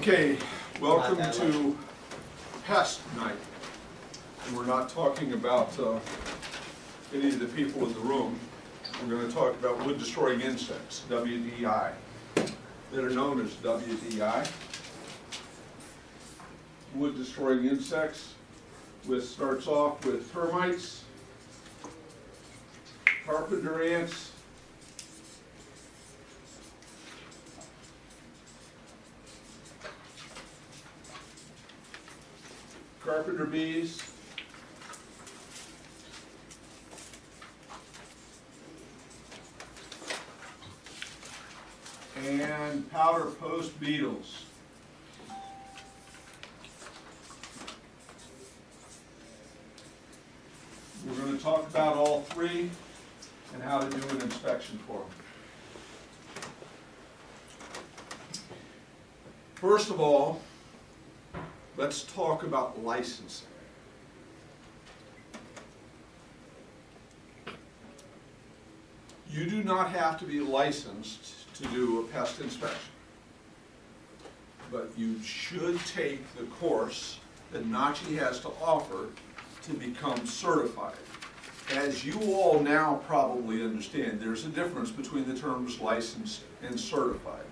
Okay, welcome to Pest Night. And we're not talking about any of the people in the room. We're going to talk about wood-destroying insects, WDI, that are known as WDI. Wood-destroying insects, starts off with termites, carpenter ants, carpenter bees, and powder post beetles. We're going to talk about all three and how to do an inspection for them. First of all, let's talk about licensing. You do not have to be licensed to do a pest inspection, but you should take the course that NACHI has to offer to become certified. As you all now probably understand, there's a difference between the terms licensed and certified.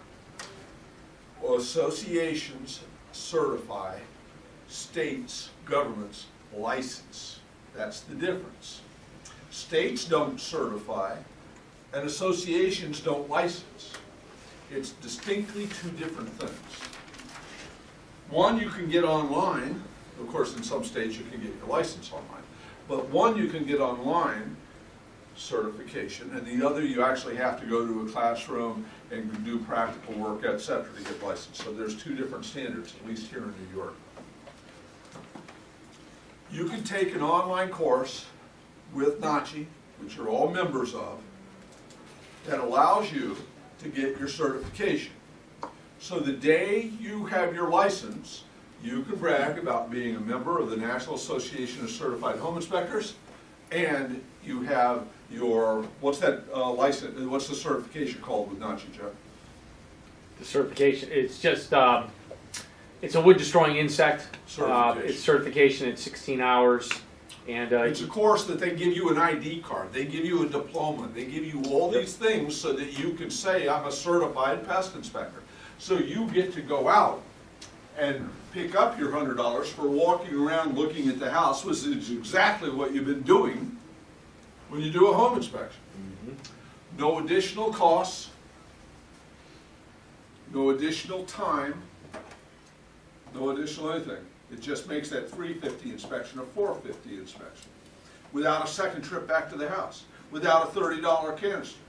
Associations certify, states, governments license. That's the difference. States don't certify, and associations don't license. It's distinctly two different things. One you can get online. Of course, in some states you can get your license online. But one you can get online, certification, and the other you actually have to go to a classroom and do practical work, etc. to get licensed. So there's two different standards, at least here in New York. You can take an online course with NACHI, which you're all members of, that allows you to get your certification. So the day you have your license, you can brag about being a member of the National Association of Certified Home Inspectors, and you have your, what's that license, what's the certification called with NACHI, Jeff? The certification, it's just, it's a wood destroying insect. It's certification at 16 hours. And it's a course that they give you an ID card, they give you a diploma, they give you all these things so that you can say, I'm a certified pest inspector. So you get to go out and pick up your $100 for walking around looking at the house, which is exactly what you've been doing when you do a home inspection. Mm-hmm. No additional costs, no additional time, no additional anything. It just makes that $350 inspection a $450 inspection without a second trip back to the house, without a $30 canister.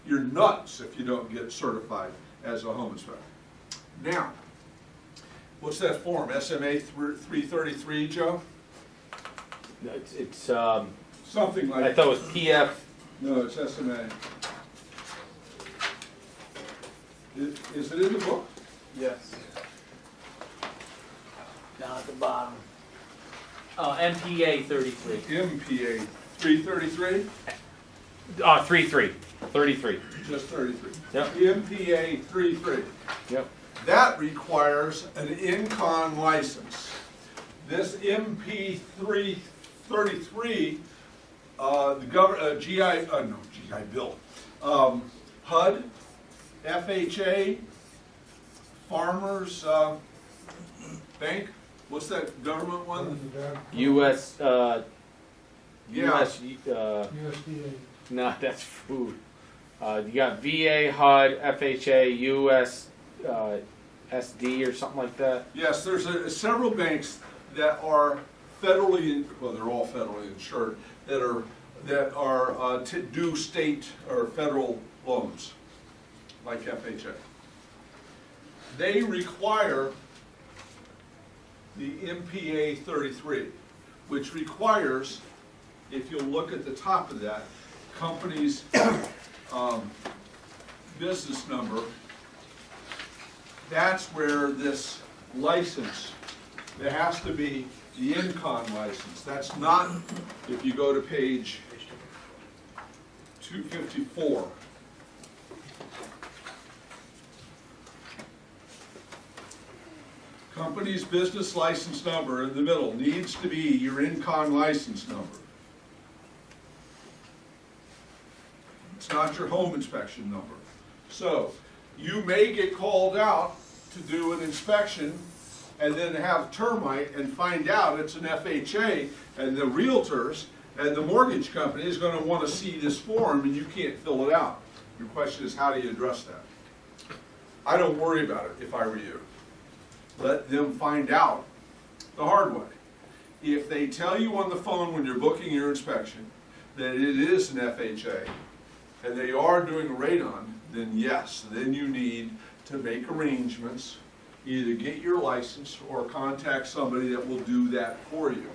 You're nuts if you don't get certified as a home inspector. Now, what's that form, SMA 333, Joe? it's Something like I thought it was PF. No, it's SMA. Is it in the book? Yes. Down at the bottom. Oh, MPA 33. MPA 333? 33. Just 33. Yep. MPA 33. Yep. That requires an INCON license. This MP 333, the GI Bill, HUD, FHA, Farmers Bank. What's that government one? US. Yeah. US. USDA. No, that's food. You got VA, HUD, FHA, US. SD or something like that. Yes, there's several banks that are federally, well, they're all federally insured, that are to do state or federal loans, like FHA. They require the MPA 33, which requires, if you'll look at the top of that, company's business number. That's where this license, there has to be the INCON license. That's not, if you go to page 254. Company's business license number in the middle needs to be your in-con license number. It's not your home inspection number. So, you may get called out to do an inspection and then have termite and find out it's an FHA, and the realtors and the mortgage company is gonna wanna see this form and you can't fill it out. Your question is, how do you address that? I don't worry about it if I were you. Let them find out the hard way. If they tell you on the phone when you're booking your inspection that it is an FHA and they are doing a radon, then yes, then you need to make arrangements, either get your license or contact somebody that will do that for you.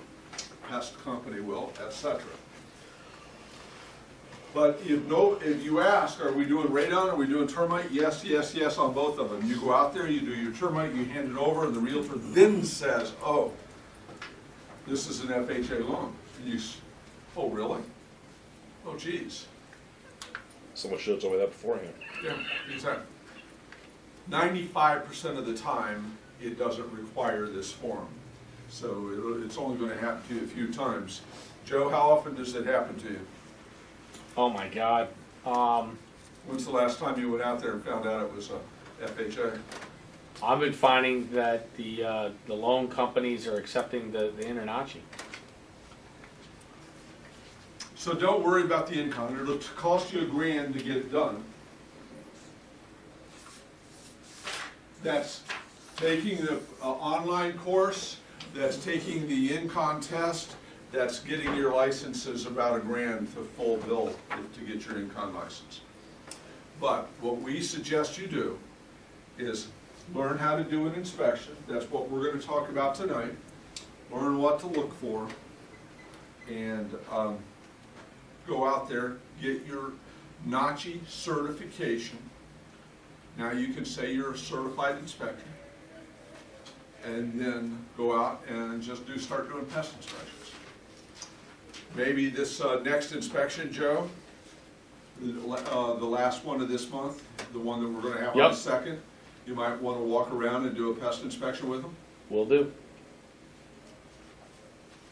Pest company will, etc. But if you ask, are we doing radon, are we doing termite? Yes, yes, yes on both of them. You go out there, you do your termite, you hand it over, and the realtor then says, oh, this is an FHA loan. And you, oh, really? Oh, geez. Someone should have told me that beforehand. Yeah, exactly. 95% of the time, it doesn't require this form. So it's only going to happen to you a few times. Joe, how often does it happen to you? Oh my God. When's the last time you went out there and found out it was a FHA? I've been finding that the loan companies are accepting the InterNACHI. So don't worry about the in-con. It'll cost you $1,000 to get it done. That's taking the online course, that's taking the in-con test, that's getting your licenses about $1,000 to full bill to get your in-con license. But what we suggest you do is learn how to do an inspection. That's what we're going to talk about tonight. Learn what to look for, and go out there, get your NACHI certification. Now you can say you're a certified inspector, and then go out and just start doing pest inspections. Maybe this next inspection, Joe, the last one of this month, the one that we're going to have on the 2nd, you might want to walk around and do a pest inspection with them. Will do.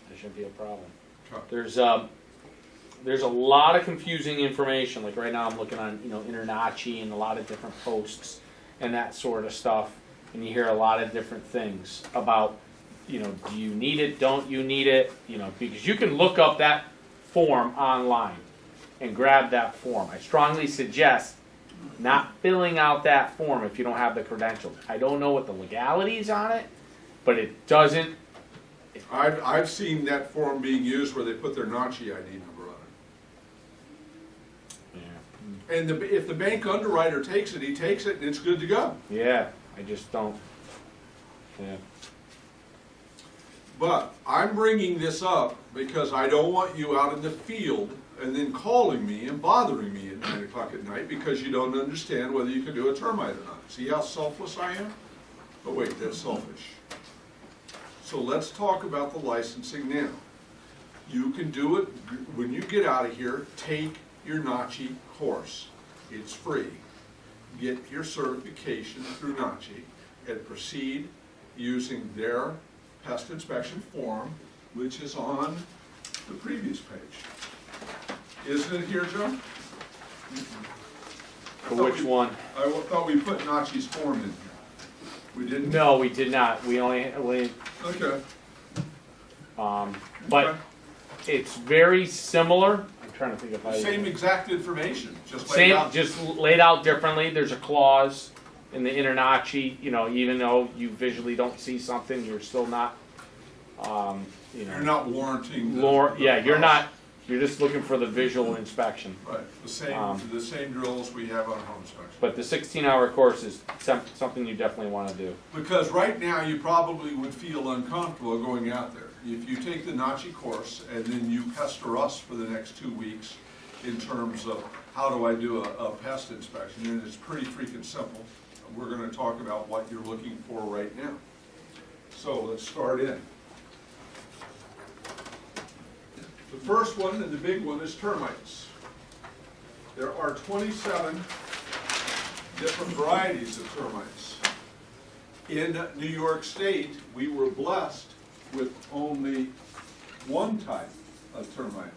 There shouldn't be a problem. Okay. There's a lot of confusing information. Like right now I'm looking on, InterNACHI and a lot of different posts and that sort of stuff. And you hear a lot of different things about, do you need it, don't you need it? Because you can look up that form online and grab that form. I strongly suggest not filling out that form if you don't have the credentials. I don't know what the legalities on it, but it doesn't. I've seen that form being used where they put their NACHI ID number on it. Yeah. And if the bank underwriter takes it, he takes it and it's good to go. Yeah, I just don't. Yeah. But I'm bringing this up because I don't want you out in the field and then calling me and bothering me at 9 o'clock at night because you don't understand whether you can do a termite or not. See how selfless I am? Oh wait, that's selfish. So let's talk about the licensing now. You can do it, when you get out of here, take your NACHI course. It's free. Get your certification through NACHI and proceed using their pest inspection form, which is on the previous page. Isn't it here, Joe? For which one? I thought we put NACHI's form in here. We didn't? No, we did not. We Okay. but Okay. it's very similar. I'm trying to think if I Same exact information, just laid same, out. just laid out differently. There's a clause in the InterNACHI. Even though you visually don't see something, you're still not. You're not warranting. Yeah, you're not. You're just looking for the visual inspection. Right, the same drills we have on home inspection. But the 16-hour course is something you definitely want to do. Because right now, you probably would feel uncomfortable going out there. If you take the NACHI course and then you pester us for the next 2 weeks in terms of how do I do a pest inspection, and it's pretty freaking simple. We're going to talk about what you're looking for right now. So let's start in. The first one and the big one is termites. There are 27 different varieties of termites. In New York State, we were blessed with only one type of termite.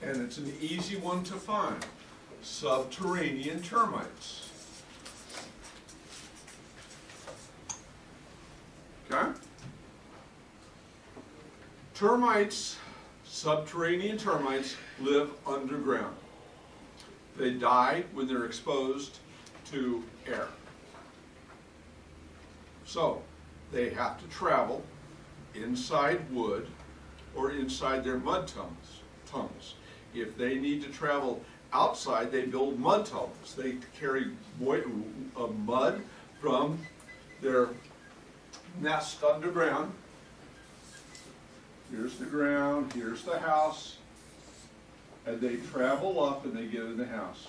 And it's an easy one to find, subterranean termites. Okay? Termites, subterranean termites, live underground. They die when they're exposed to air. So, they have to travel inside wood or inside their mud tunnels. If they need to travel outside, they build mud tunnels. They carry mud from their nest underground. Here's the ground, here's the house, and they travel up and they get in the house.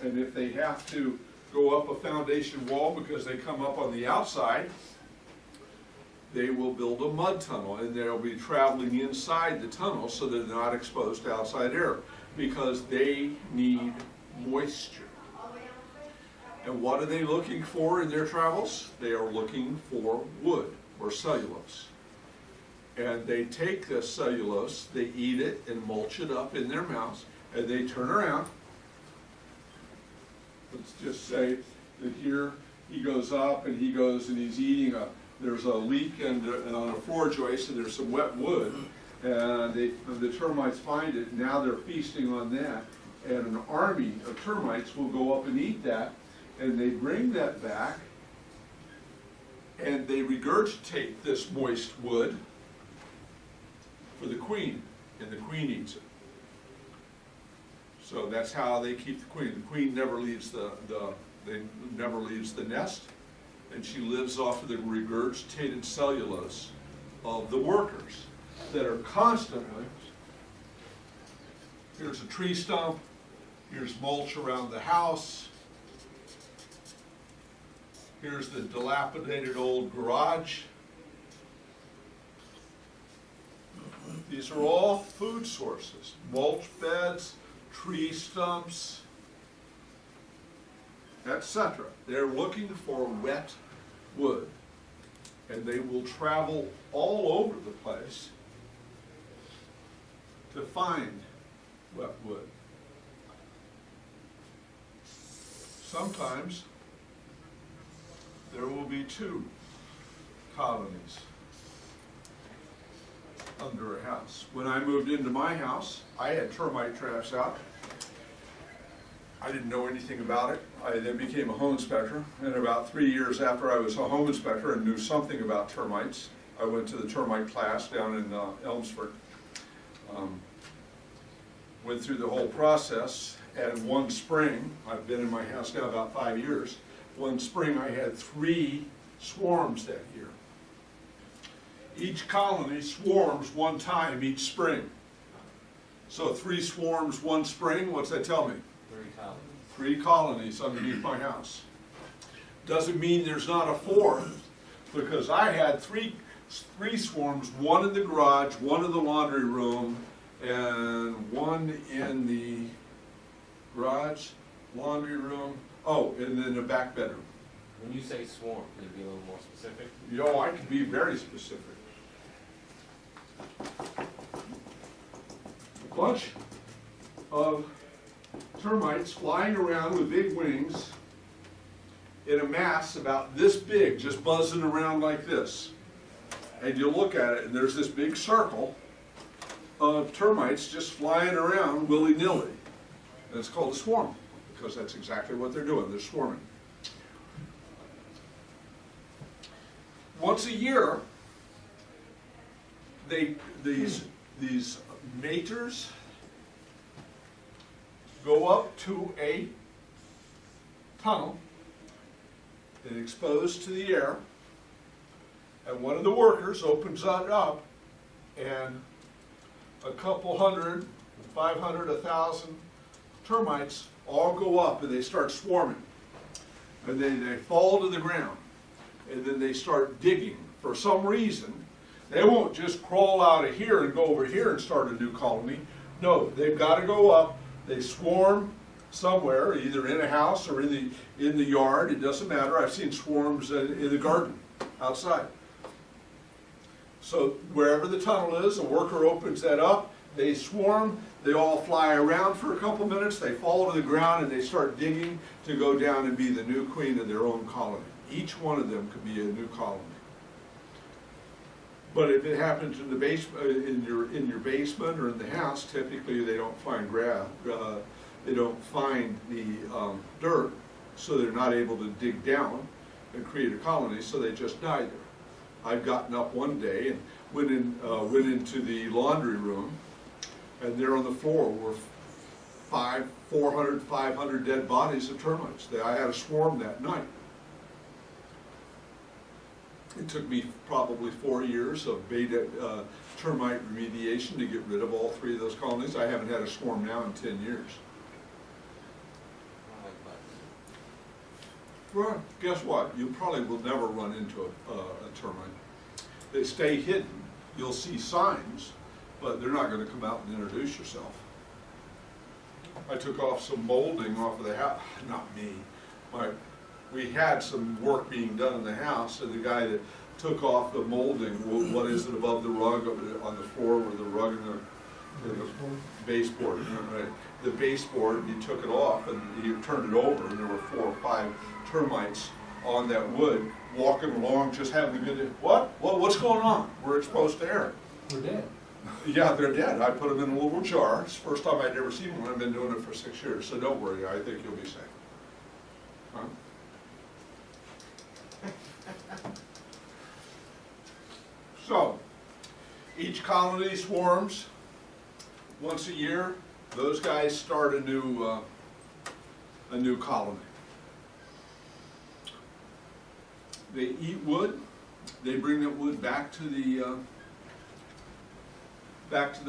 And if they have to go up a foundation wall because they come up on the outside, they will build a mud tunnel, and they'll be traveling inside the tunnel so they're not exposed to outside air, because they need moisture. And what are they looking for in their travels? They are looking for wood or cellulose. And they take this cellulose, they eat it and mulch it up in their mouths, and they turn around. Let's just say that here he goes up and he's eating there's a leak on a floor joist and there's some wet wood, and the termites find it. Now they're feasting on that, and an army of termites will go up and eat that, and they bring that back and they regurgitate this moist wood for the queen, and the queen eats it. So that's how they keep the queen. The queen never leaves never leaves the nest, and she lives off of the regurgitated cellulose of the workers that are constantly. Here's a tree stump. Here's mulch around the house. Here's the dilapidated old garage. These are all food sources. Mulch beds, tree stumps, etc. They're looking for wet wood, and they will travel all over the place to find wet wood. Sometimes there will be 2 colonies under a house. When I moved into my house, I had termite traps out. I didn't know anything about it. I then became a home inspector, and about 3 years after I was a home inspector and knew something about termites, I went to the termite class down in Elmsford. Went through the whole process, and one spring, I've been in my house now about 5 years, one spring I had 3 swarms that year. Each colony swarms one time each spring. So 3 swarms one spring, what's that tell me? 3 colonies underneath my house. Doesn't mean there's not a 4th, because I had 3 swarms, 1 in the garage, 1 in the laundry room, and 1 in the garage, laundry room, and then the back bedroom. When you say swarm, can you be a little more specific? I can be very specific. A bunch of termites flying around with big wings in a mass about this big, just buzzing around like this. And you look at it, and there's this big circle of termites just flying around willy-nilly. And it's called a swarm, because that's exactly what they're doing. They're swarming. Once a year, these maters go up to a tunnel and exposed to the air, and one of the workers opens that up, and a couple hundred, 500, 1,000 termites all go up, and they start swarming, and they fall to the ground, and then they start digging. For some reason, they won't just crawl out of here and go over here and start a new colony. No, they've got to go up. They swarm, somewhere, either in a house or in the yard, it doesn't matter. I've seen swarms in the garden, outside. So wherever the tunnel is, a worker opens that up, they swarm, they all fly around for a couple minutes, they fall to the ground and they start digging to go down and be the new queen of their own colony. Each one of them could be a new colony. But if it happens in the in your basement or in the house, typically they don't find they don't find the dirt, so they're not able to dig down and create a colony, so they just die there. I've gotten up one day and went into the laundry room, and there on the floor were 400, 500 dead bodies of termites. I had a swarm that night. It took me probably 4 years of beta termite remediation to get rid of all 3 of those colonies. I haven't had a swarm now in 10 years. I like bugs. Well, guess what? You probably will never run into a termite. They stay hidden. You'll see signs, but they're not going to come out and introduce yourself. I took off some molding off of the house. Not me. We had some work being done in the house, and the guy that took off the molding, what is it above the rug on the floor where the rug and the baseboard, right? The baseboard, he took it off and he turned it over, and there were 4 or 5 termites on that wood, walking along, just having a good day. What's going on? We're exposed to air. We're dead. Yeah, they're dead. I put them in a little jar. It's the first time I'd ever seen one. I've been doing it for 6 years, so don't worry. I think you'll be safe. Huh? So, each colony swarms once a year. Those guys start a new colony. They eat wood. They bring that wood back to the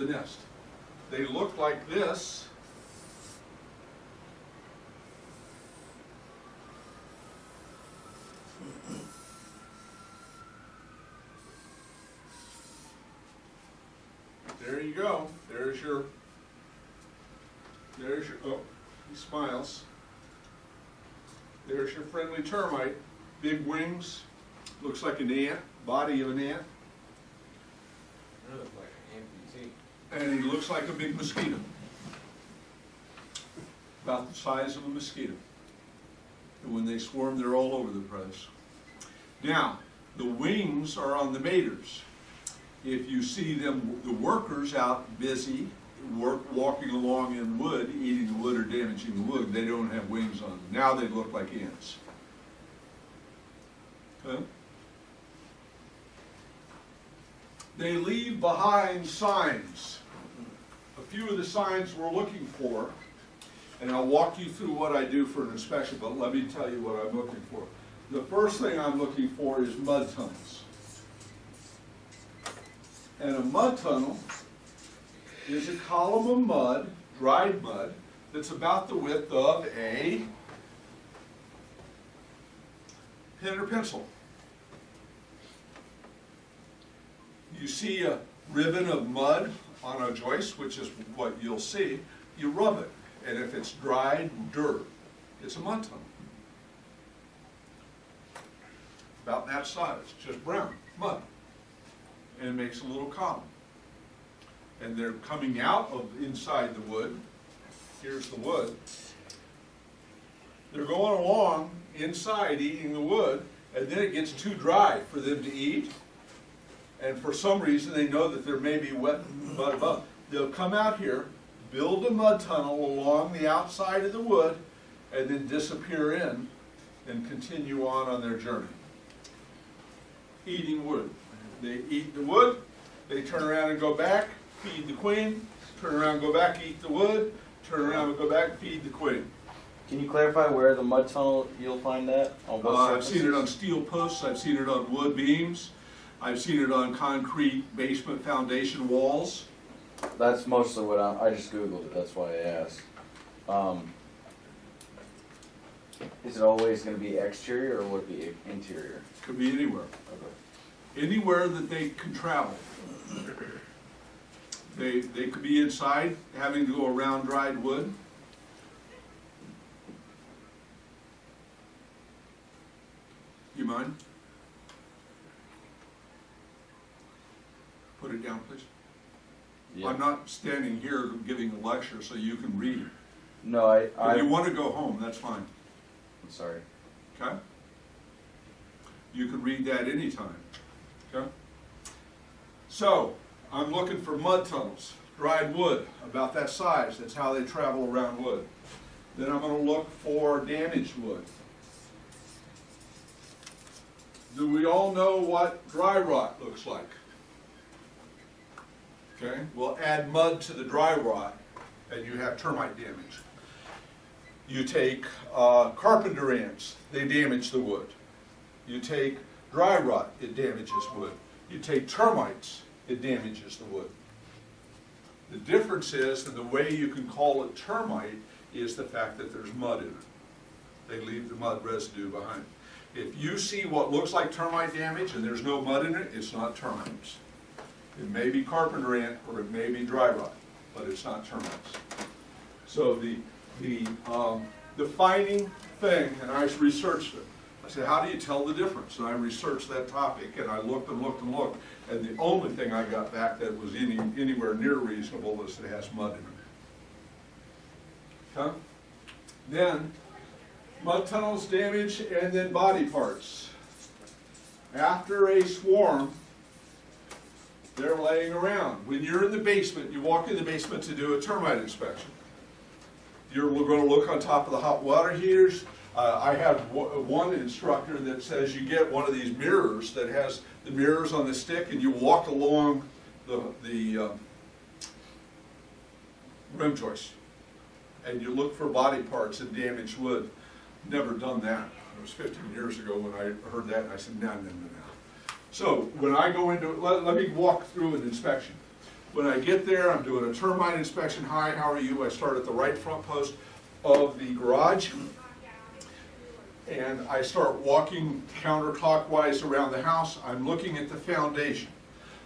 nest. They look like this. There you go. Oh, he smiles. There's your friendly termite. Big wings, looks like an ant, body of an ant. It looks like an amputee. And he looks like a big mosquito. About the size of a mosquito. And when they swarm, they're all over the place. Now, the wings are on the maters. If you see them, the workers out busy, walking along in wood, eating the wood or damaging the wood, they don't have wings on them. Now they look like ants. Okay? They leave behind signs. A few of the signs we're looking for, and I'll walk you through what I do for an inspection, but let me tell you what I'm looking for. The first thing I'm looking for is mud tunnels. And a mud tunnel is a column of mud, dried mud, that's about the width of a pen or pencil. You see a ribbon of mud on a joist, which is what you'll see, you rub it. And if it's dried dirt, it's a mud tunnel. About that size, just brown, mud. And it makes a little column. And they're coming out of inside the wood. Here's the wood. They're going along inside eating the wood, and then it gets too dry for them to eat. And for some reason, they know that there may be wet mud above. They'll come out here, build a mud tunnel along the outside of the wood, and then disappear in and continue on their journey. Eating wood. They eat the wood, they turn around and go back, feed the queen, turn around, go back, eat the wood, turn around and go back, feed the queen. Can you clarify where the mud tunnel you'll find that? On what I've surfaces? seen it on steel posts, I've seen it on wood beams, I've seen it on concrete basement foundation walls. That's mostly what I just Googled it, that's why I asked. Is it always going to be exterior or would it be interior? Could be anywhere. Anywhere that they can travel. They could be inside, having to go around dried wood. Yeah. I'm not standing here giving a lecture so you can read. No, If you I'm want to go home, that's fine, sorry. okay? You can read that anytime, okay? So, I'm looking for mud tunnels, dried wood, about that size, that's how they travel around wood. Then I'm gonna look for damaged wood. Do we all know what dry rot looks like? Okay, we'll add mud to the dry rot and you have termite damage. You take carpenter ants, they damage the wood. You take dry rot, it damages wood. You take termites, it damages the wood. The difference is, and the way you can call it termite, is the fact that there's mud in it. They leave the mud residue behind. If you see what looks like termite damage and there's no mud in it, it's not termites. It may be carpenter ant or it may be dry rot, but it's not termites. So the defining thing, and I researched it. I said, how do you tell the difference? And I researched that topic, and I looked and looked and looked, and the only thing I got back that was anywhere near reasonable is it has mud in it. Okay? Then, mud tunnels damage, and then body parts. After a swarm, they're laying around. When you're in the basement, you walk in the basement to do a termite inspection. You're going to look on top of the hot water heaters. I have one instructor that says you get one of these mirrors that has the mirrors on the stick, and you walk along the rim joist, and you look for body parts and damaged wood. Never done that. It was 15 years ago when I heard that, and I said, no. So when I go into it, let me walk through an inspection. When I get there, I'm doing a termite inspection. Hi, how are you? I start at the right front post of the garage, and I start walking counterclockwise around the house. I'm looking at the foundation.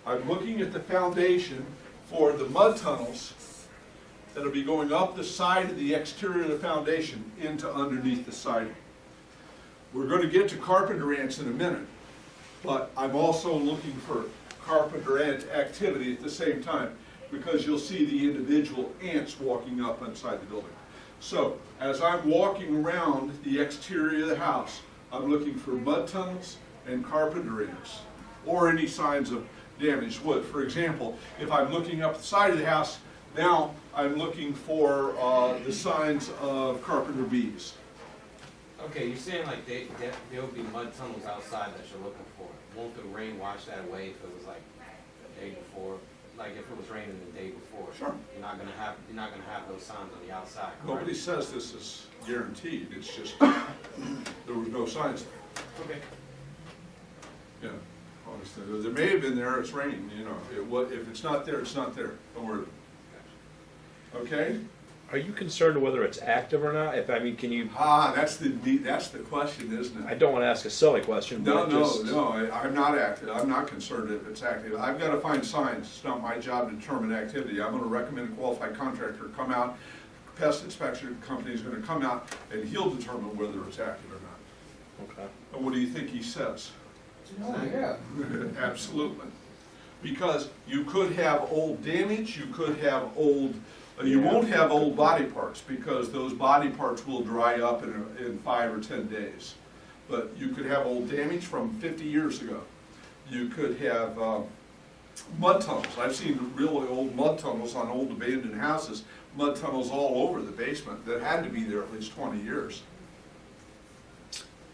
I'm looking at the foundation for the mud tunnels that'll be going up the side of the exterior of the foundation into underneath the siding. We're going to get to carpenter ants in a minute, but I'm also looking for carpenter ant activity at the same time, because you'll see the individual ants walking up inside the building. So, as I'm walking around the exterior of the house, I'm looking for mud tunnels and carpenter ants, or any signs of damaged wood. For example, if I'm looking up the side of the house, now I'm looking for the signs of carpenter bees. Okay, you're saying like there would be mud tunnels outside that you're looking for. Won't the rain wash that away if it was like the day before? Like if it was raining the day before? Sure. You're not gonna have those signs on the outside. correct? Nobody says this is guaranteed, it's just, there was no signs there. Okay. Yeah, honestly, there may have been there, it's raining, you know, if it's not there, it's not there, don't worry. Okay? Are you concerned whether it's active or not? If I mean, can you? That's the question, isn't I it? don't want to ask a silly question. No, but no, just, no, I'm not active, I'm not concerned if it's active. I've got to find signs, it's not my job to determine activity. I'm going to recommend a qualified contractor come out, pest inspection company is going to come out, and he'll determine whether it's active or not. Okay. And what do you think he says? Oh, yeah. Absolutely. Because you could have old damage, you could have old, you won't have old body parts, because those body parts will dry up in 5 or 10 days. But you could have old damage from 50 years ago. You could have mud tunnels. I've seen really old mud tunnels on old abandoned houses, mud tunnels all over the basement that had to be there at least 20 years.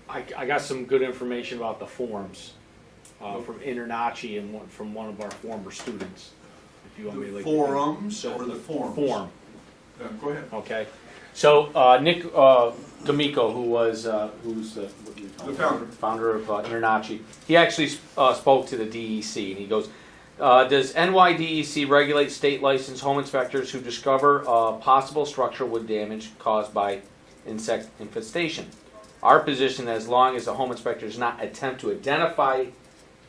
I got some good information about the forms from Internachi and from one of our former students. If you want me to The like forums or the forms? form, Yeah, go ahead. okay. So Nick D'Amico, who's the founder of Internachi, he actually spoke to the DEC, and he goes, does NYDEC regulate state licensed home inspectors who discover possible structural wood damage caused by insect infestation? Our position that as long as the home inspector does not attempt to identify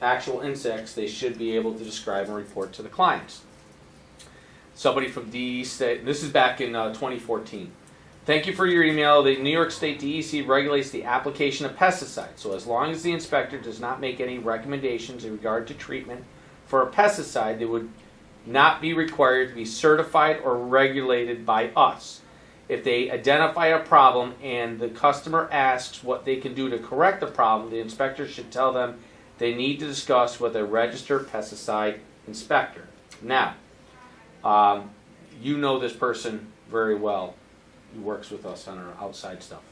actual insects, they should be able to describe and report to the clients. Somebody from DEC, this is back in 2014. Thank you for your email. The New York State DEC regulates the application of pesticides. So as long as the inspector does not make any recommendations in regard to treatment for a pesticide, they would not be required to be certified or regulated by us. If they identify a problem and the customer asks what they can do to correct the problem, the inspector should tell them they need to discuss with a registered pesticide inspector. Now, you know this person very well. He works with us on our outside stuff.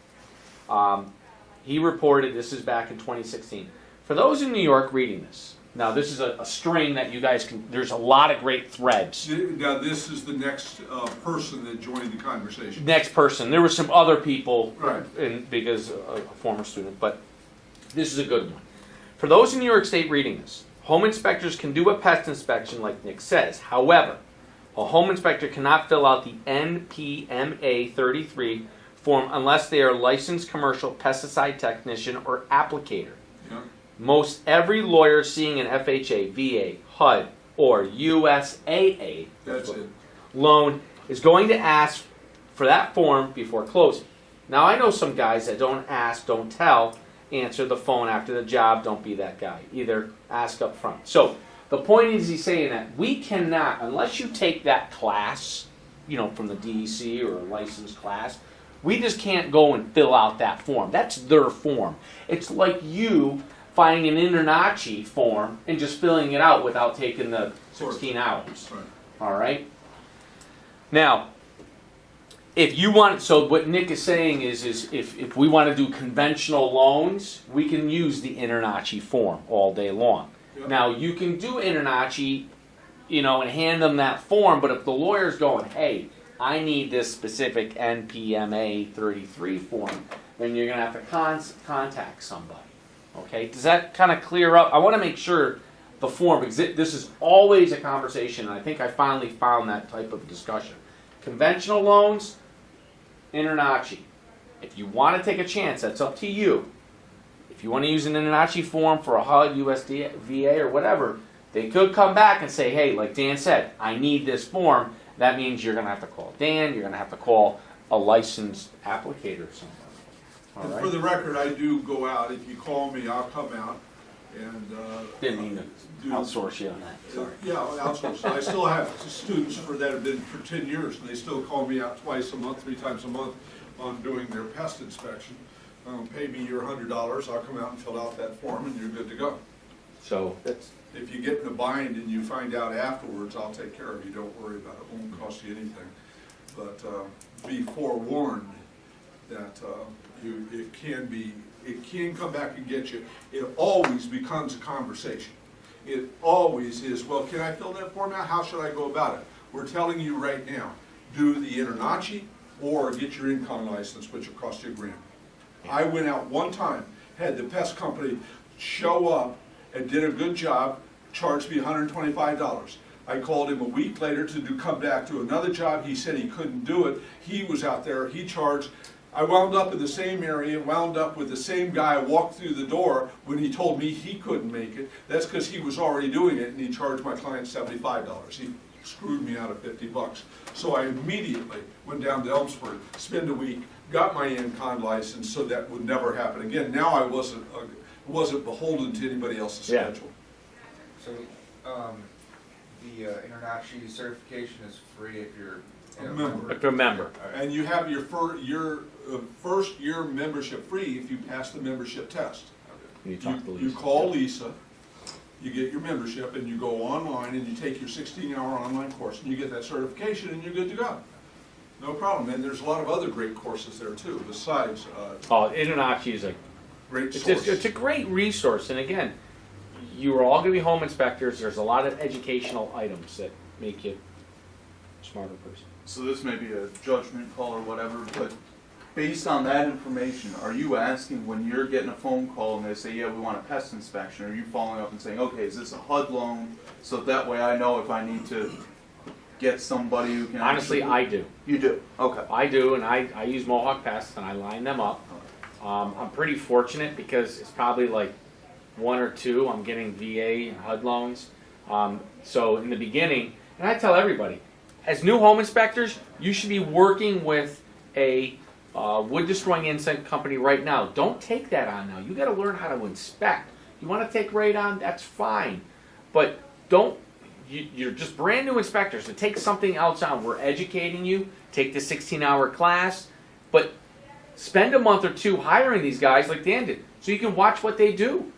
He reported, this is back in 2016. For those in New York reading this, now this is a string that you guys can, there's a lot of great threads. Now, this is the next person that joined the conversation. Next person, there were some other people, Right. because a former student, but this is a good one. For those in New York State reading this, home inspectors can do a pest inspection like Nick says. However, a home inspector cannot fill out the NPMA 33 form unless they are licensed commercial pesticide technician or applicator. Yeah. Most every lawyer seeing an FHA, VA, HUD, or USAA That's it. loan is going to ask for that form before closing. Now, I know some guys that don't ask, don't tell, answer the phone after the job. Don't be that guy. Either ask up front. So the point is, he's saying that we cannot, unless you take that class, from the DEC or a licensed class, we just can't go and fill out that form. That's their form. It's like you finding an InterNACHI form and just filling it out without taking the 16 hours. Right. All right? Now, if you want, so what Nick is saying is if we want to do conventional loans, we can use the InterNACHI form all day long. Yep. Now, you can do InterNACHI, and hand them that form, but if the lawyer's going, hey, I need this specific NPMA 33 form, then you're going to have to contact somebody. Okay? Does that kind of clear up? I want to make sure the form, because this is always a conversation, and I think I finally found that type of discussion. Conventional loans, InterNACHI. If you want to take a chance, that's up to you. If you want to use an InterNACHI form for a HUD, USDA, VA, or whatever, they could come back and say, hey, like Dan said, I need this form. That means you're going to have to call Dan, you're going to have to call a licensed applicator or something. All And right? for the record, I do go out. If you call me, I'll come out and Didn't mean to do. outsource you on that. Sorry. Yeah, outsource. I still have students that have been for 10 years, and they still call me out twice a month, 3 times a month on doing their pest inspection. Pay me your $100, I'll come out and fill out that form, and you're good to go. So that's If you get in a bind and you find out afterwards, I'll take care of you. Don't worry about it. It won't cost you anything. But be forewarned that it can come back and get you. It always becomes a conversation. It always is, well, can I fill that form out? How should I go about it? We're telling you right now, do the InterNACHI or get your income license, which will cost you $1,000. I went out one time, had the pest company show up and did a good job, charged me $125. I called him a week later to come back to another job. He said he couldn't do it. He was out there, he charged. I wound up in the same area, wound up with the same guy, walked through the door when he told me he couldn't make it. That's because he was already doing it, and he charged my client $75. He screwed me out of $50. So I immediately went down to Elmsford, spent a week, got my InCon license so that would never happen again. Now I wasn't beholden to anybody else's Yeah. schedule. So, the InterNACHI certification is free if you're A member. if you're a member. And you have your first year membership free if you pass the membership test. You talk to You Lisa. call Lisa, you get your membership, and you go online and you take your 16-hour online course, and you get that certification, and you're good to go. No problem. And there's a lot of other great courses there too, besides Oh, InterNACHI is a great It's, source. it's a great resource, and again, you are all going to be home inspectors. There's a lot of educational items that make you a smarter person. So this may be a judgment call or whatever, but based on that information, are you asking when you're getting a phone call and they say, yeah, we want a pest inspection, are you following up and saying, okay, is this a HUD loan? So that way I know if I need to get somebody who can Honestly, actually- I do. You do? Okay. I do, and I use Mohawk Pest, and I line them up. I'm pretty fortunate because it's probably like 1 or 2 I'm getting VA and HUD loans. So in the beginning, and I tell everybody, as new home inspectors, you should be working with a wood destroying insect company right now. Don't take that on now. You got to learn how to inspect. You want to take radon, that's fine, but don't you're just brand new inspectors, so take something else on. We're educating you, take the 16-hour class, but spend a month or two hiring these guys like Dan did, so you can watch what they do.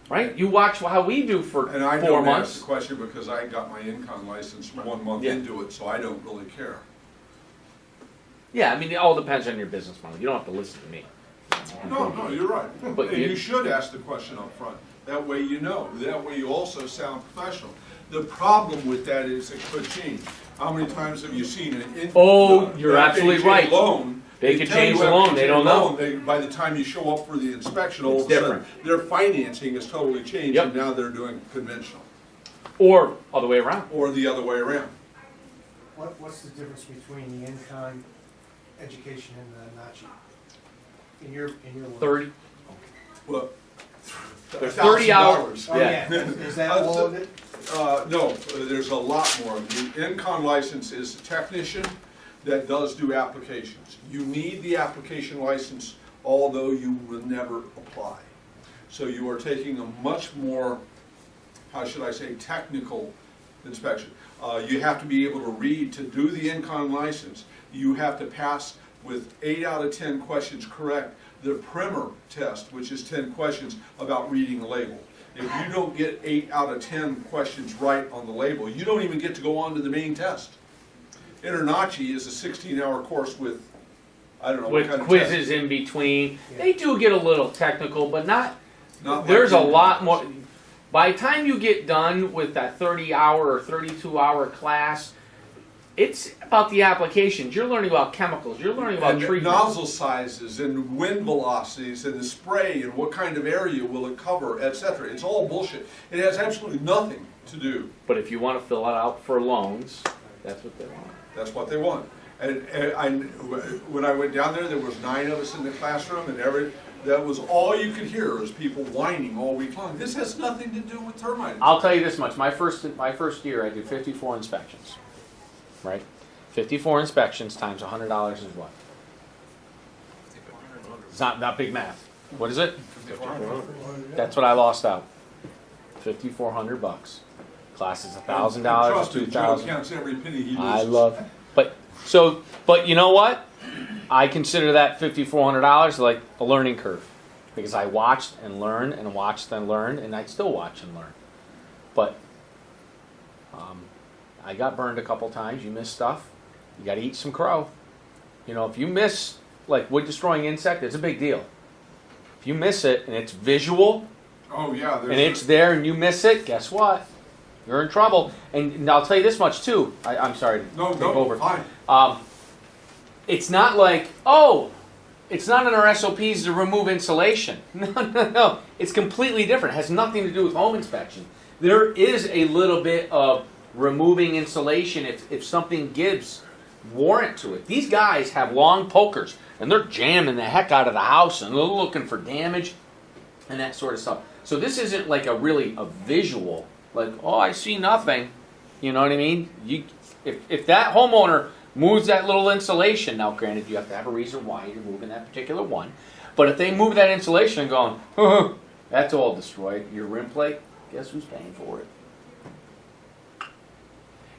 Right? You watch how we do for And I 4 don't ask months. the question because I got my income license 1 month Yeah. into it, so I don't really care. Yeah, I mean, it all depends on your business model. You don't have to listen to me. No, you're right. But And you- you should ask the question up front. That way you know. That way you also sound professional. The problem with that is it could change. How many times have you seen an Oh, you're absolutely right. loan? They could tell you change the have loan, they FHA don't know. loan, by the time you show up for the inspection, all It's of a sudden, different. their financing has totally changed, Yep. and now they're doing conventional, Or other way around. or the other way around. What's the difference between the in-kind education and the Nachi? In your world? 30. Well, There's 30 hours. $1,000. Oh, yeah, is that all of it? No, there's a lot more. The in-con license is a technician that does do applications. You need the application license, although you will never apply. So you are taking a much more, how should I say, technical inspection. You have to be able to read to do the in-con license. You have to pass with 8 out of 10 questions correct the primer test, which is 10 questions about reading a label. If you don't get 8 out of 10 questions right on the label, you don't even get to go on to the main test. InterNACHI is a 16-hour course with, I don't know what With kind of quizzes test. in between. They do get a little technical, but not. Not like There's a you- lot more. By the time you get done with that 30-hour or 32-hour class, it's about the applications. You're learning about chemicals. You're learning about And treatment. nozzle sizes and wind velocities and the spray and what kind of area will it cover, etc. It's all bullshit. It has absolutely nothing to do. But if you want to fill it out for loans, that's what they want. That's what they want. And when I went down there was 9 of us in the classroom, and that was all you could hear is people whining all week long. This has nothing to do with termites. I'll tell you this much. My first year, I did 54 inspections. Right? 54 inspections times $100 is what? It's not big math. What is it? That's what I lost out. $5,400. Class is $1,000 Trust or me, Joe $2,000. counts every penny he loses. I love, but you know what? I consider that $5,400 like a learning curve, because I watched and learned and watched and learned, and I still watch and learn. But I got burned a couple times. You miss stuff, you got to eat some crow. You know, if you miss like wood destroying insect, it's a big deal. If you miss it and it's visual Oh, yeah. and it's there and you miss it, guess what? You're in trouble. And I'll tell you this much too. I'm sorry to No, take no, over. fine. It's not like, it's not in our SOPs to remove insulation. No. It's completely different. It has nothing to do with home inspection. There is a little bit of removing insulation if something gives warrant to it. These guys have long pokers and they're jamming the heck out of the house and they're looking for damage and that sort of stuff. So this isn't like a visual, like, oh, I see nothing. You know what I mean? If that homeowner moves that little insulation, now granted you have to have a reason why you're moving that particular one, but if they move that insulation and going, that's all destroyed, your rim plate, guess who's paying for it?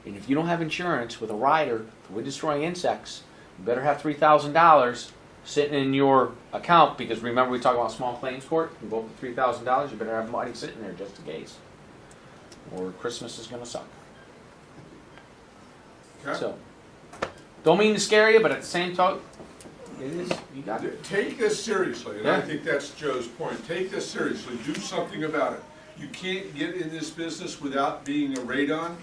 And if you don't have insurance with a rider for wood destroying insects, you better have $3,000 sitting in your account, because remember we talk about small claims court, you go up to $3,000, you better have money sitting there just in case. Or Christmas is going to suck. Okay. So, don't mean to scare you, but at the same time, it is, you got it. Take this seriously, and I Yeah. think that's Joe's point. Take this seriously. Do something about it. You can't get in this business without being a radon,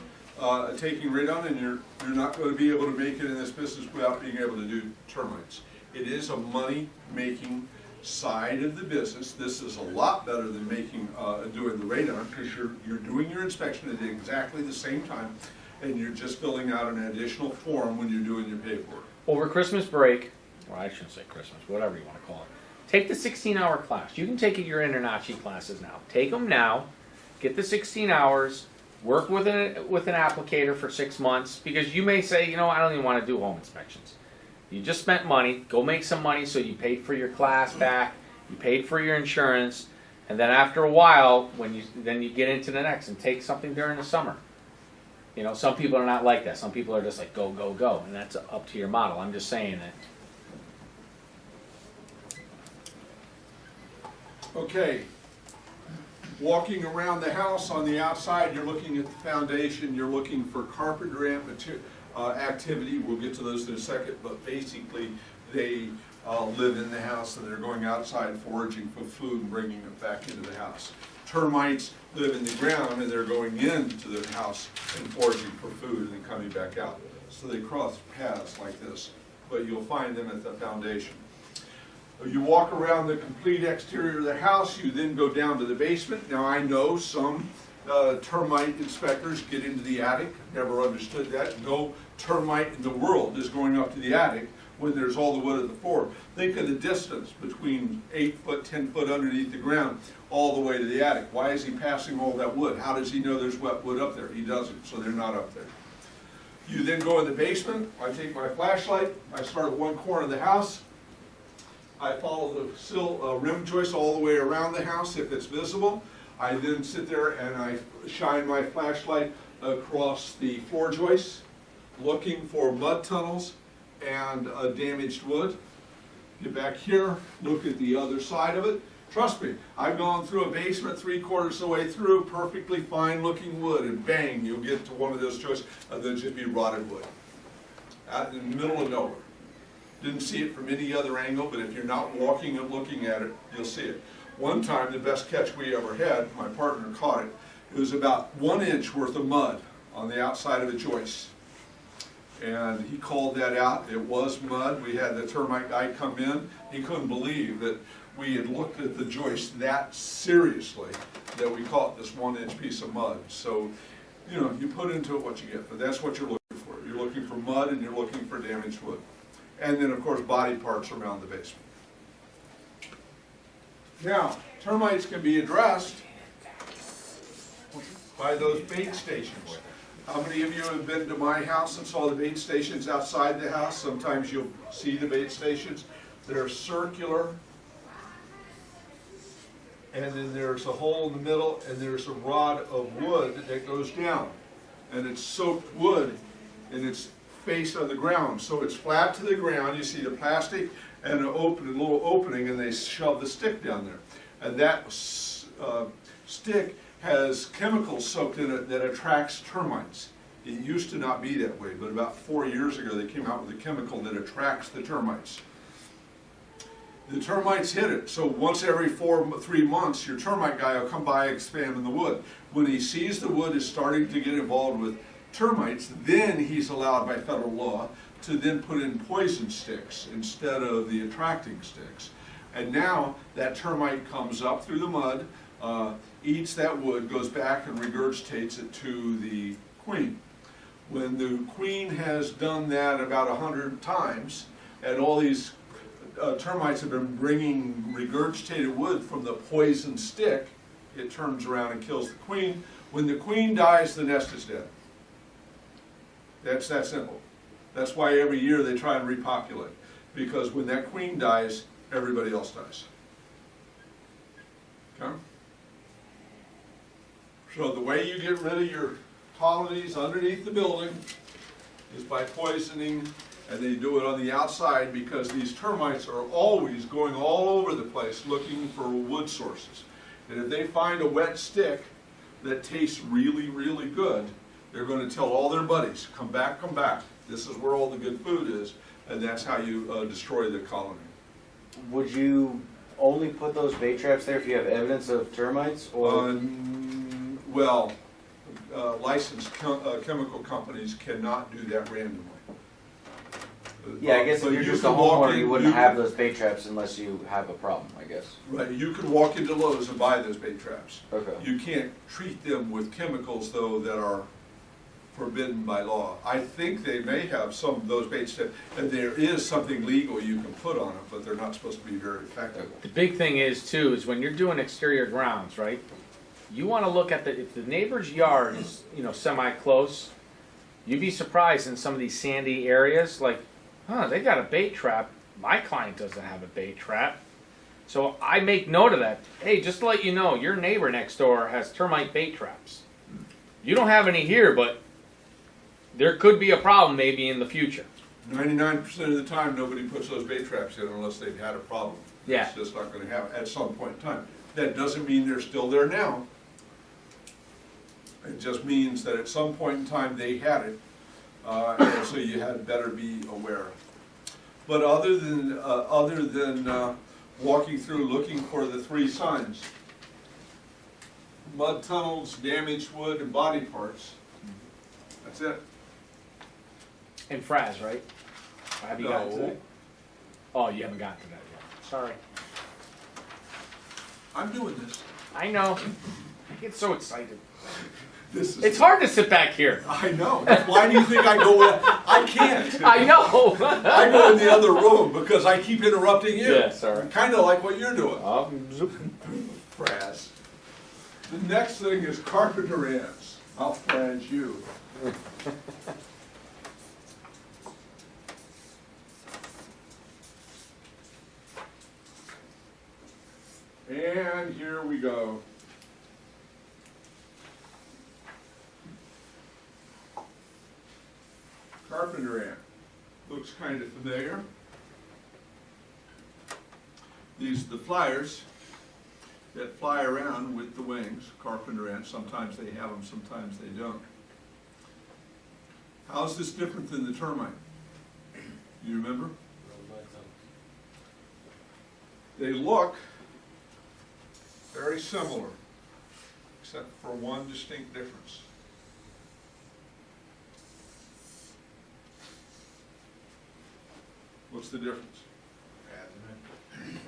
taking radon, and you're not going to be able to make it in this business without being able to do termites. It is a money-making side of the business. This is a lot better than doing the radon, because you're doing your inspection at exactly the same time, and you're just filling out an additional form when you're doing your paperwork. Over Christmas break, or I shouldn't say Christmas, whatever you want to call it, take the 16-hour class. You can take your InterNACHI classes now. Take them now, get the 16 hours, work with an applicator for 6 months, because you may say, you know, I don't even want to do home inspections. You just spent money, go make some money so you paid for your class back, you paid for your insurance, And then after a while, then you get into the next and take something during the summer. You know, some people are not like that. Some people are just like go, go, go, and that's up to your model. I'm just saying that. Okay. Walking around the house on the outside, you're looking at the foundation, you're looking for carpentry activity. We'll get to those in a second, but basically they live in the house and they're going outside foraging for food and bringing it back into the house. Termites live in the ground and they're going into the house and foraging for food and then coming back out. So they cross paths like this, but you'll find them at the foundation. You walk around the complete exterior of the house, you then go down to the basement. Now I know some termite inspectors get into the attic, never understood that. No termite in the world is going up to the attic when there's all the wood at the floor. Think of the distance between 8 foot, 10 foot underneath the ground all the way to the attic. Why is he passing all that wood? How does he know there's wet wood up there? He doesn't, so they're not up there. You then go in the basement, I take my flashlight, I start at one corner of the house, I follow the sill rim joist all the way around the house if it's visible. I then sit there and I shine my flashlight across the floor joists, looking for mud tunnels and damaged wood. Get back here, look at the other side of it. Trust me, I've gone through a basement 3/4 of the way through, perfectly fine looking wood, and bang, you'll get to one of those joists and there'll just be rotted wood. Out in the middle of nowhere. Didn't see it from any other angle, but if you're not walking and looking at it, you'll see it. One time, the best catch we ever had, my partner caught it. It was about 1 inch worth of mud on the outside of a joist. And he called that out. It was mud. We had the termite guy come in. He couldn't believe that we had looked at the joist that seriously that we caught this 1 inch piece of mud. So, you know, you put into it what you get, but that's what you're looking for. You're looking for mud and you're looking for damaged wood. And then, of course, body parts around the basement. Now, termites can be addressed by those bait stations. How many of you have been to my house and saw the bait stations outside the house? Sometimes you'll see the bait stations. They're circular, and then there's a hole in the middle, and there's a rod of wood that goes down. And it's soaked wood, and it's face on the ground, so it's flat to the ground. You see the plastic and a little opening, and they shove the stick down there. And that stick has chemicals soaked in it that attracts termites. It used to not be that way, but about 4 years ago they came out with a chemical that attracts the termites. The termites hit it, so once every 3 months your termite guy will come by and examine the wood. When he sees the wood is starting to get involved with termites, then he's allowed by federal law to then put in poison sticks instead of the attracting sticks. And now that termite comes up through the mud, eats that wood, goes back and regurgitates it to the queen. When the queen has done that about 100 times, and all these termites have been bringing regurgitated wood from the poison stick, it turns around and kills the queen. When the queen dies, the nest is dead. That's that simple. That's why every year they try and repopulate. Because when that queen dies, everybody else dies. Okay? So the way you get rid of your colonies underneath the building is by poisoning, and they do it on the outside because these termites are always going all over the place looking for wood sources. And if they find a wet stick that tastes really, really good, they're going to tell all their buddies, come back, come back. This is where all the good food is, and that's how you destroy the colony. Would you only put those bait traps there if you have evidence of termites, or? Well, licensed chemical companies cannot do that randomly. Yeah, I guess But if you're you just a can walk homeowner, in- you wouldn't have those bait traps unless you have a problem, I guess. Right, you could walk into Lowe's and buy those bait traps. Okay. You can't treat them with chemicals, though, that are forbidden by law. I think they may have some of those bait traps, and there is something legal you can put on them, but they're not supposed to be very effective. The big thing is too, is when you're doing exterior grounds, right? You wanna look at if the neighbor's yard is, you know, semi-close, you'd be surprised in some of these sandy areas, like, huh, they got a bait trap. My client doesn't have a bait trap. So I make note of that. Hey, just to let you know, your neighbor next door has termite bait traps. You don't have any here, but there could be a problem maybe in the future. 99% of the time, nobody puts those bait traps in unless they've had a problem. Yeah. It's just not gonna happen at some point in time. That doesn't mean they're still there now. It just means that at some point in time, they had it, and so you had better be aware. But other than walking through looking for the 3 signs, mud tunnels, damaged wood, and body parts, that's it. And Fraz, right? Have you gotten to No. that? Oh, you haven't gotten to that yet. Sorry. I'm doing this. I know. I get so excited. This is. It's hard to sit back here. I know. Why do you think I go with, I can't. I know. I go in the other room because I keep interrupting you. Yeah, sorry. Kinda like what you're doing. Zoop. Fraz. The next thing is carpenter ants. I'll Fraz you. And here we go. Carpenter ant. Looks kind of familiar. These are the flyers that fly around with the wings, carpenter ants. Sometimes they have them, sometimes they don't. How's this different than the termite? You remember? They look very similar, except for one distinct difference. What's the difference?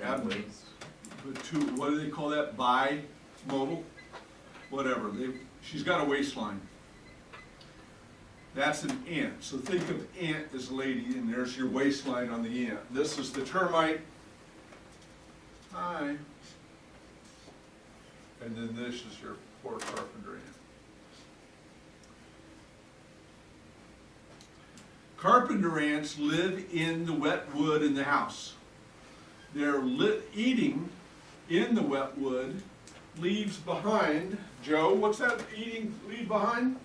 Abdomen. But two, what do they call that? Bimodal? Whatever. She's got a waistline. That's an ant. So think of ant as a lady, and there's your waistline on the ant. This is the termite. Hi. And then this is your poor carpenter ant. Carpenter ants live in the wet wood in the house. They're eating in the wet wood, leaves behind. Joe, what's that eating leave behind?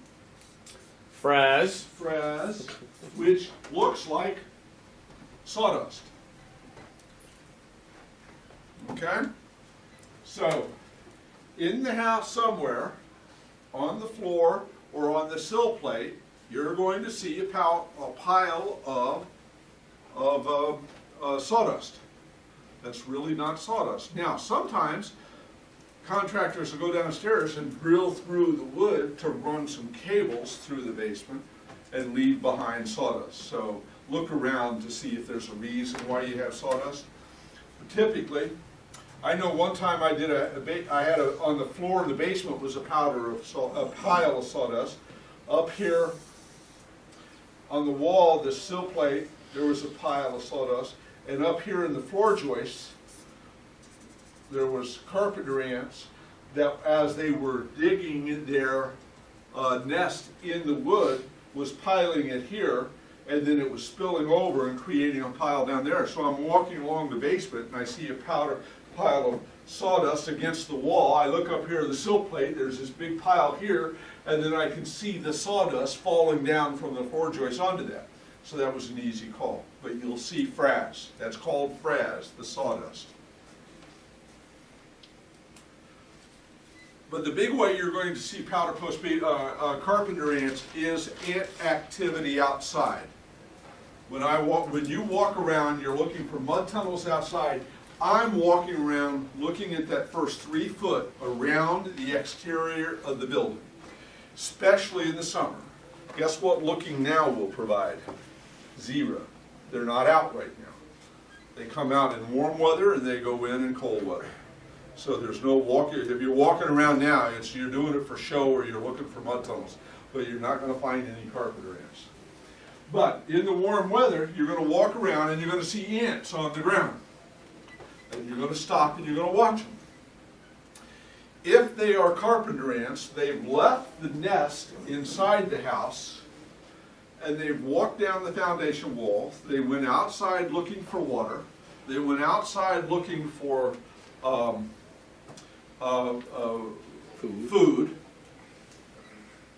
Fraz. Fraz, which looks like sawdust. Okay? So, in the house somewhere, on the floor or on the sill plate, you're going to see a pile of sawdust. That's really not sawdust. Now, sometimes contractors will go downstairs and drill through the wood to run some cables through the basement and leave behind sawdust. So look around to see if there's a reason why you have sawdust. But typically, I know one time I did on the floor in the basement was a pile of sawdust. Up here on the wall, the sill plate, there was a pile of sawdust. And up here in the floor joists, there was carpenter ants that, as they were digging their nest in the wood, was piling it here, and then it was spilling over and creating a pile down there. So I'm walking along the basement, and I see a pile of sawdust against the wall. I look up here at the sill plate, there's this big pile here, and then I can see the sawdust falling down from the floor joist onto that. So that was an easy call. But you'll see Fraz. That's called Fraz, the sawdust. But the big way you're going to see powder post carpenter ants is ant activity outside. When you walk around, you're looking for mud tunnels outside. I'm walking around looking at that first 3 foot around the exterior of the building, especially in the summer. Guess what looking now will provide? 0. They're not out right now. They come out in warm weather and they go in cold weather. So there's no walking. If you're walking around now, you're doing it for show or you're looking for mud tunnels, but you're not going to find any carpenter ants. But in the warm weather, you're going to walk around and you're going to see ants on the ground. And you're going to stop and you're going to watch them. If they are carpenter ants, they've left the nest inside the house and they've walked down the foundation wall. They went outside looking for water. They went outside looking for food.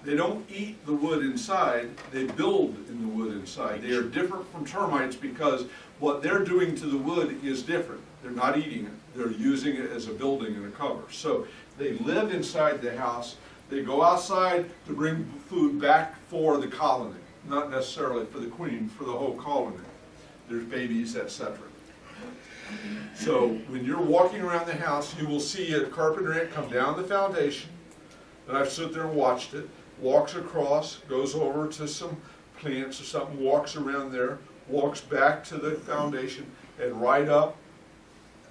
They don't eat the wood inside, they build in the wood inside. They are different from termites because what they're doing to the wood is different. They're not eating it, they're using it as a building and a cover. So they live inside the house, they go outside to bring food back for the colony, not necessarily for the queen, for the whole colony. There's babies, etc. So when you're walking around the house, you will see a carpenter ant come down the foundation, and I've stood there and watched it, walks across, goes over to some plants or something, walks around there, walks back to the foundation, and right up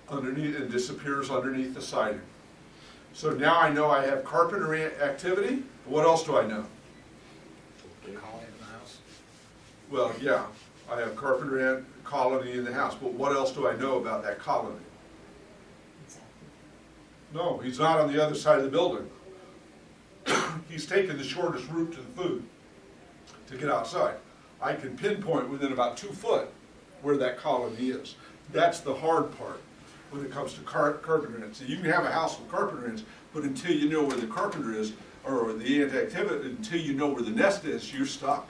underneath, and disappears underneath the siding. So now I know I have carpenter ant activity. What else do I know? Colony in the house. Well, yeah, I have carpenter ant colony in the house, but what else do I know about that colony? No, he's not on the other side of the building. He's taken the shortest route to the food to get outside. I can pinpoint within about 2 foot where that colony is. That's the hard part when it comes to carpenter ants. You can have a house with carpenter ants, but until you know where the carpenter is, or the ant activity, until you know where the nest is, you're stuck.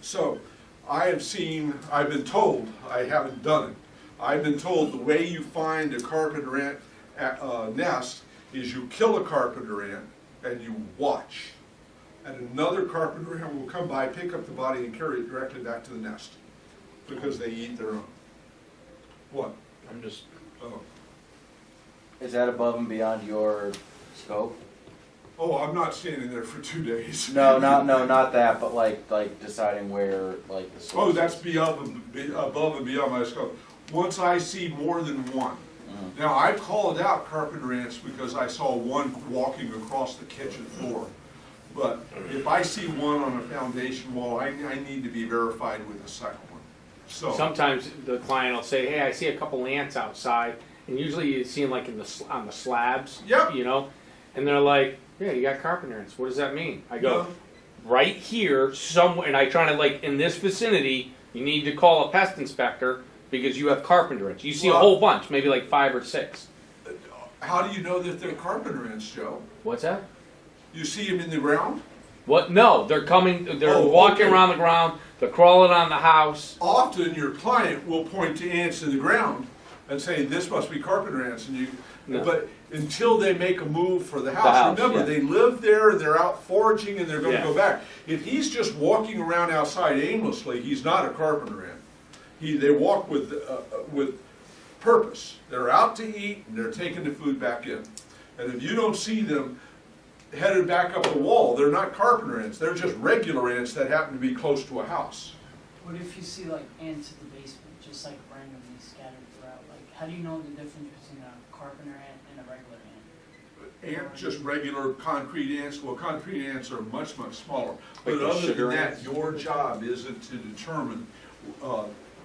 So, I've been told, I haven't done it, I've been told the way you find a carpenter ant nest is you kill a carpenter ant and you watch. And another carpenter ant will come by, pick up the body and carry it directly back to the nest because they eat their own. What? I'm just, Oh, Is that above and beyond your scope? oh, I'm not standing there for 2 days. No, not that, but like deciding where, like the source. Oh, that's above and beyond my scope. Once I see more than one. Now, I've called out carpenter ants because I saw one walking across the kitchen floor. But if I see one on a foundation wall, I need to be verified with a second one. So, Sometimes the client will say, hey, I see a couple ants outside, and usually you see them like on the slabs, Yep. you know? And they're like, yeah, you got carpenter ants. What does that mean? I go, No. right here, somewhere, and I try to like, in this vicinity, you need to call a pest inspector because you have carpenter ants. You see a Well- whole bunch, maybe like 5 or 6. how do you know that they're carpenter ants, Joe? What's that? You see them in the ground? What? No, they're coming, they're Oh, walking okay. around the ground, they're crawling on the house. Often your client will point to ants in the ground and say, this must be carpenter ants, and No. but until they make a move for the house, remember, yeah. they live there, they're out foraging, and they're gonna Yeah. go back. If he's just walking around outside aimlessly, he's not a carpenter ant. They walk with purpose. They're out to eat, and they're taking the food back in. And if you don't see them headed back up the wall, they're not carpenter ants, they're just regular ants that happen to be close to a house. What if you see like ants in the basement, just like randomly scattered throughout? Like, how do you know the difference between a carpenter ant and a regular ant? Ant, just regular concrete ants, well, concrete ants are much, much smaller. But the other sugar than that, ants? your job isn't to determine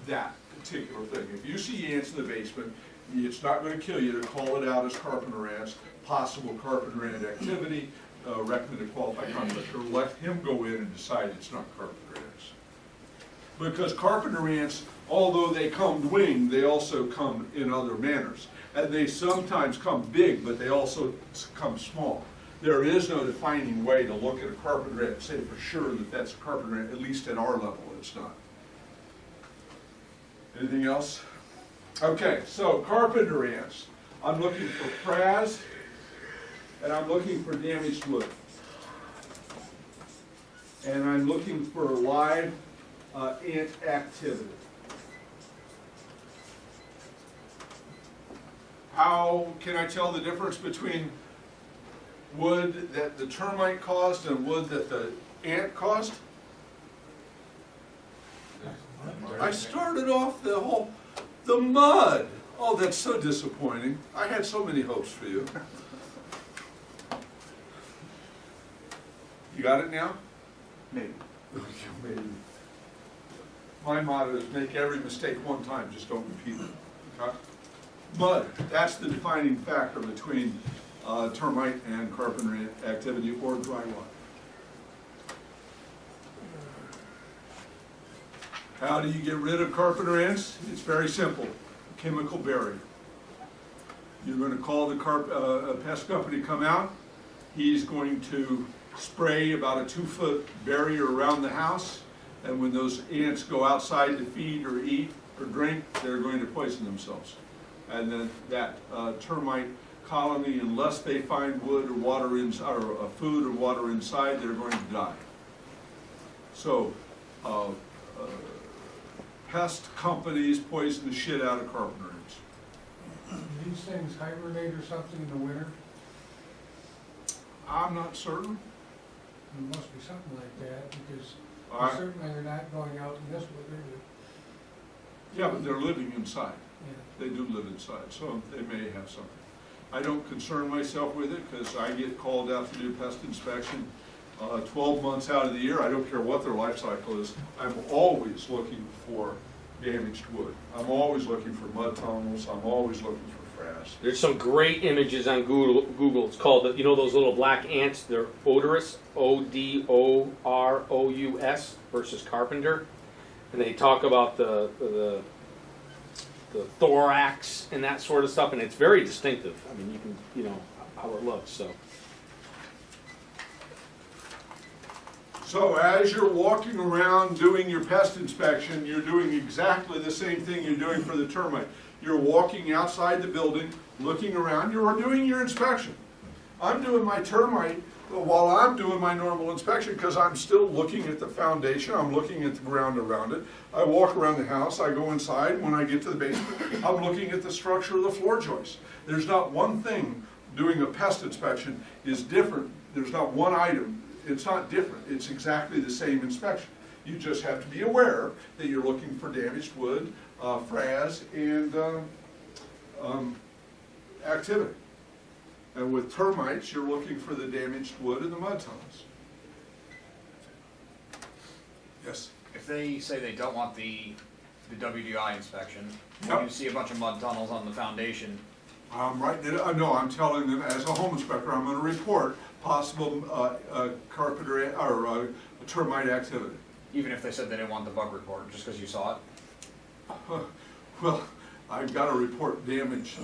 that particular thing. If you see ants in the basement, it's not gonna kill you to call it out as carpenter ants, possible carpenter ant activity, recommend a qualified contractor, let him go in and decide it's not carpenter ants. Because carpenter ants, although they come winged, they also come in other manners. And they sometimes come big, but they also come small. There is no defining way to look at a carpenter ant and say for sure that that's a carpenter ant, at least at our level, it's not. Anything else? Okay, so carpenter ants. I'm looking for frass, and I'm looking for damaged wood. And I'm looking for live ant activity. How can I tell the difference between wood that the termite caused and wood that the ant caused? I started off the mud. Oh, that's so disappointing. I had so many hopes for you. You got it now? maybe. Maybe. My motto is make every mistake one time, just don't repeat it. Okay? Mud, that's the defining factor between termite and carpenter activity or dry rot. How do you get rid of carpenter ants? It's very simple, chemical barrier. You're gonna call a pest company to come out. He's going to spray about a 2-foot barrier around the house. And when those ants go outside to feed or eat or drink, they're going to poison themselves. And then that termite colony, unless they find wood or water or food or water inside, they're going to die. So, pest companies poison the shit out of carpenter ants. Do these things hibernate or something in the winter? I'm not certain. There must be something like that, because I- certainly they're not going out in this weather, Yeah, but they're living inside. but, They do live inside, so they may have something. I don't concern myself with it because I get called out to do pest inspection 12 months out of the year. I don't care what their life cycle is. I'm always looking for damaged wood. I'm always looking for mud tunnels. I'm always looking for frass. There's some great images on Google. It's called, you know those little black ants, they're odorous, Odorous versus carpenter. And they talk about the thorax and that sort of stuff, and it's very distinctive. I mean, you can, you know, how it looks, so. So as you're walking around doing your pest inspection, you're doing exactly the same thing you're doing for the termite. You're walking outside the building, looking around, you're doing your inspection. I'm doing my termite while I'm doing my normal inspection because I'm still looking at the foundation, I'm looking at the ground around it. I walk around the house, I go inside, when I get to the basement, I'm looking at the structure of the floor joists. There's not one thing doing a pest inspection is different, there's not one item, it's not different, it's exactly the same inspection. You just have to be aware that you're looking for damaged wood, frass, and activity. And with termites, you're looking for the damaged wood and the mud tunnels. Yes? If they say they don't want the WDI inspection, Yep. when you see a bunch of mud tunnels on the foundation, No, I'm telling them, as a home inspector, I'm gonna report possible carpenter, or termite activity. even if they said they didn't want the bug report, just because you saw it? Well, I've gotta report damage.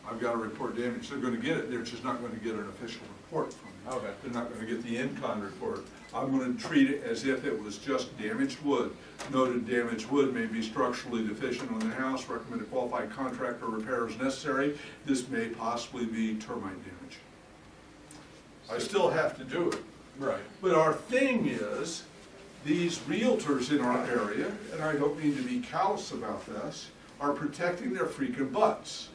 I've gotta report damage. They're gonna get it, they're just not gonna get an official report from me. Okay. They're not gonna get the in-con report. I'm gonna treat it as if it was just damaged wood. Noted damaged wood may be structurally deficient on the house, recommend a qualified contractor repair is necessary. This may possibly be termite damage. I still have to do it. Right. But our thing is, these realtors in our area, and I don't mean to be callous about this, are protecting their freaking butts.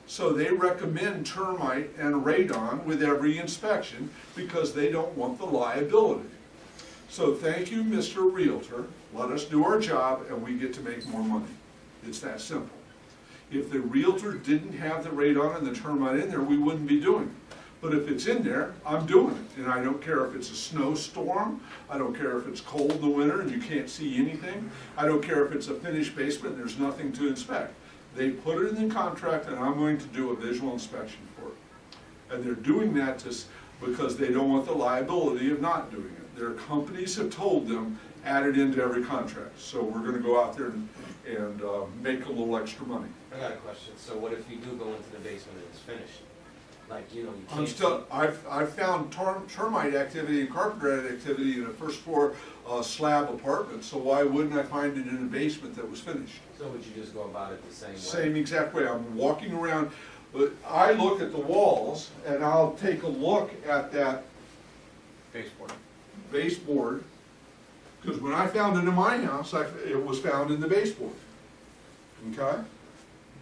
So they recommend termite and radon with every inspection because they don't want the liability. So thank you, Mr. Realtor. Let us do our job and we get to make more money. It's that simple. If the realtor didn't have the radon and the termite in there, we wouldn't be doing it. But if it's in there, I'm doing it. And I don't care if it's a snowstorm, I don't care if it's cold in the winter and you can't see anything, I don't care if it's a finished basement and there's nothing to inspect. They put it in the contract and I'm going to do a visual inspection for it. And they're doing that because they don't want the liability of not doing it. Their companies have told them, add it into every contract. So we're gonna go out there and make a little extra money. I got a question. So what if you do go into the basement and it's finished? Like, you know, you I'm can't still, I've found termite activity and carpenter ant activity in a first floor slab apartment, so why wouldn't I find it in a basement that was finished? So would you just go about it the same way? Same exact way, I'm walking around, but I look at the walls and I'll take a look at that Baseboard. baseboard, because when I found it in my house, it was found in the baseboard. Okay?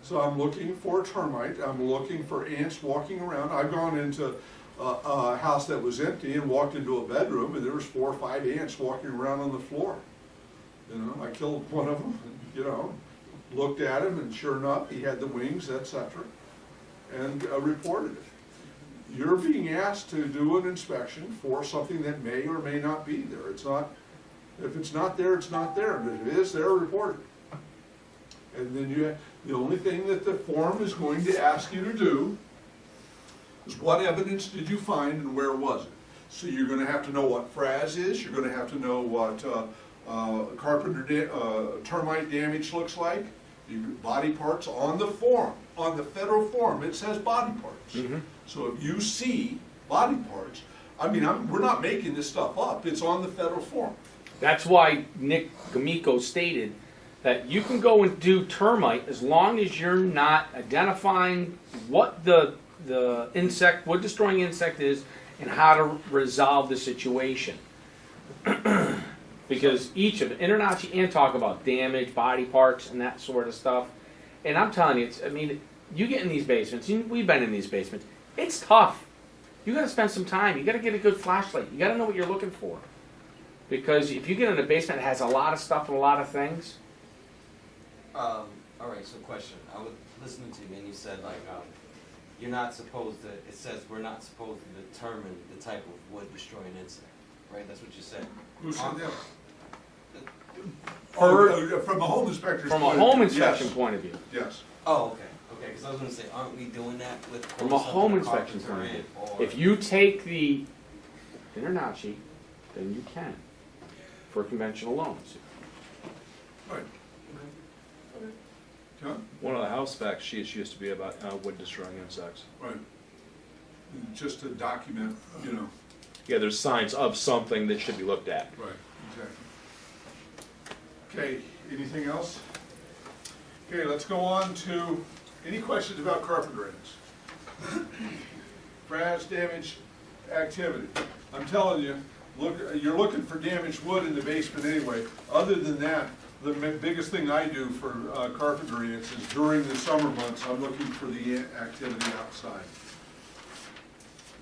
So I'm looking for termite, I'm looking for ants walking around. I've gone into a house that was empty and walked into a bedroom and there was 4 or 5 ants walking around on the floor. You know, I killed one of them, you know, looked at him and sure enough, he had the wings, etc. and reported it. You're being asked to do an inspection for something that may or may not be there. It's not, if it's not there, it's not there. But if it is there, report it. And then the only thing that the form is going to ask you to do is what evidence did you find and where was it? So you're going to have to know what frass is, you're going to have to know what termite damage looks like, the body parts on the form, on the federal form, it says body parts. Mhm. So if you see body parts, I mean, we're not making this stuff up, it's on the federal form. That's why Nick Gamiko stated that you can go and do termite as long as you're not identifying what the insect, what destroying insect is, and how to resolve the situation. Because each of InterNACHI and talk about damage, body parts, and that sort of stuff. And I'm telling you, I mean, you get in these basements, we've been in these basements, it's tough. You gotta spend some time, you gotta get a good flashlight, you gotta know what you're looking for. Because if you get in a basement that has a lot of stuff and a lot of things, Alright, so question, I was listening to you and you said like, you're not supposed to, it says we're not supposed to determine the type of wood destroying insect, right? That's what you said. Who said that? For- From a home inspector's from a point of home view, inspection yes. point of view. Yes. Oh, okay, cause I was gonna say, aren't we doing that with? From a pulling stuff home from inspection carpenter point of in, view. or- If you take the InterNACHI, then you can, for conventional loans. Right. John? One of the house spec sheets used to be about wood destroying insects. Right. Just to document, you know. Yeah, there's signs of something that should be looked at. Right, exactly. Okay, anything else? Okay, let's go on to, any questions about carpenter ants? Branch damage activity. I'm telling you, look, you're looking for damaged wood in the basement anyway. Other than that, the biggest thing I do for carpenter ants is during the summer months, I'm looking for the ant activity outside.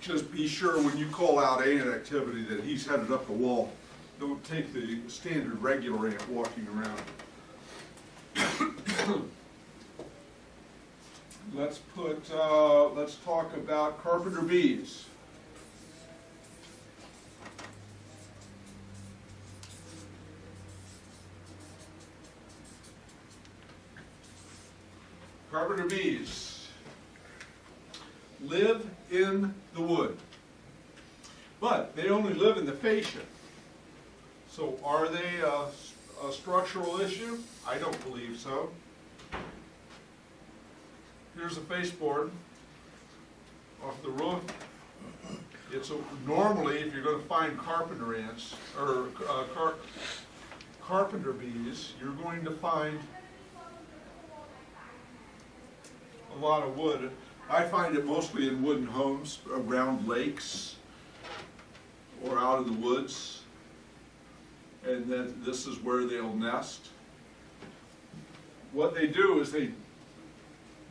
Just be sure when you call out ant activity that he's headed up the wall. Don't take the standard regular ant walking around. Let's talk about carpenter bees. Carpenter bees live in the wood, but they only live in the fascia. So are they a structural issue? I don't believe so. Here's a baseboard off the roof. It's normally, if you're going to find carpenter ants or carpenter bees, you're going to find a lot of wood. I find it mostly in wooden homes around lakes or out of the woods, and then this is where they'll nest. What they do is they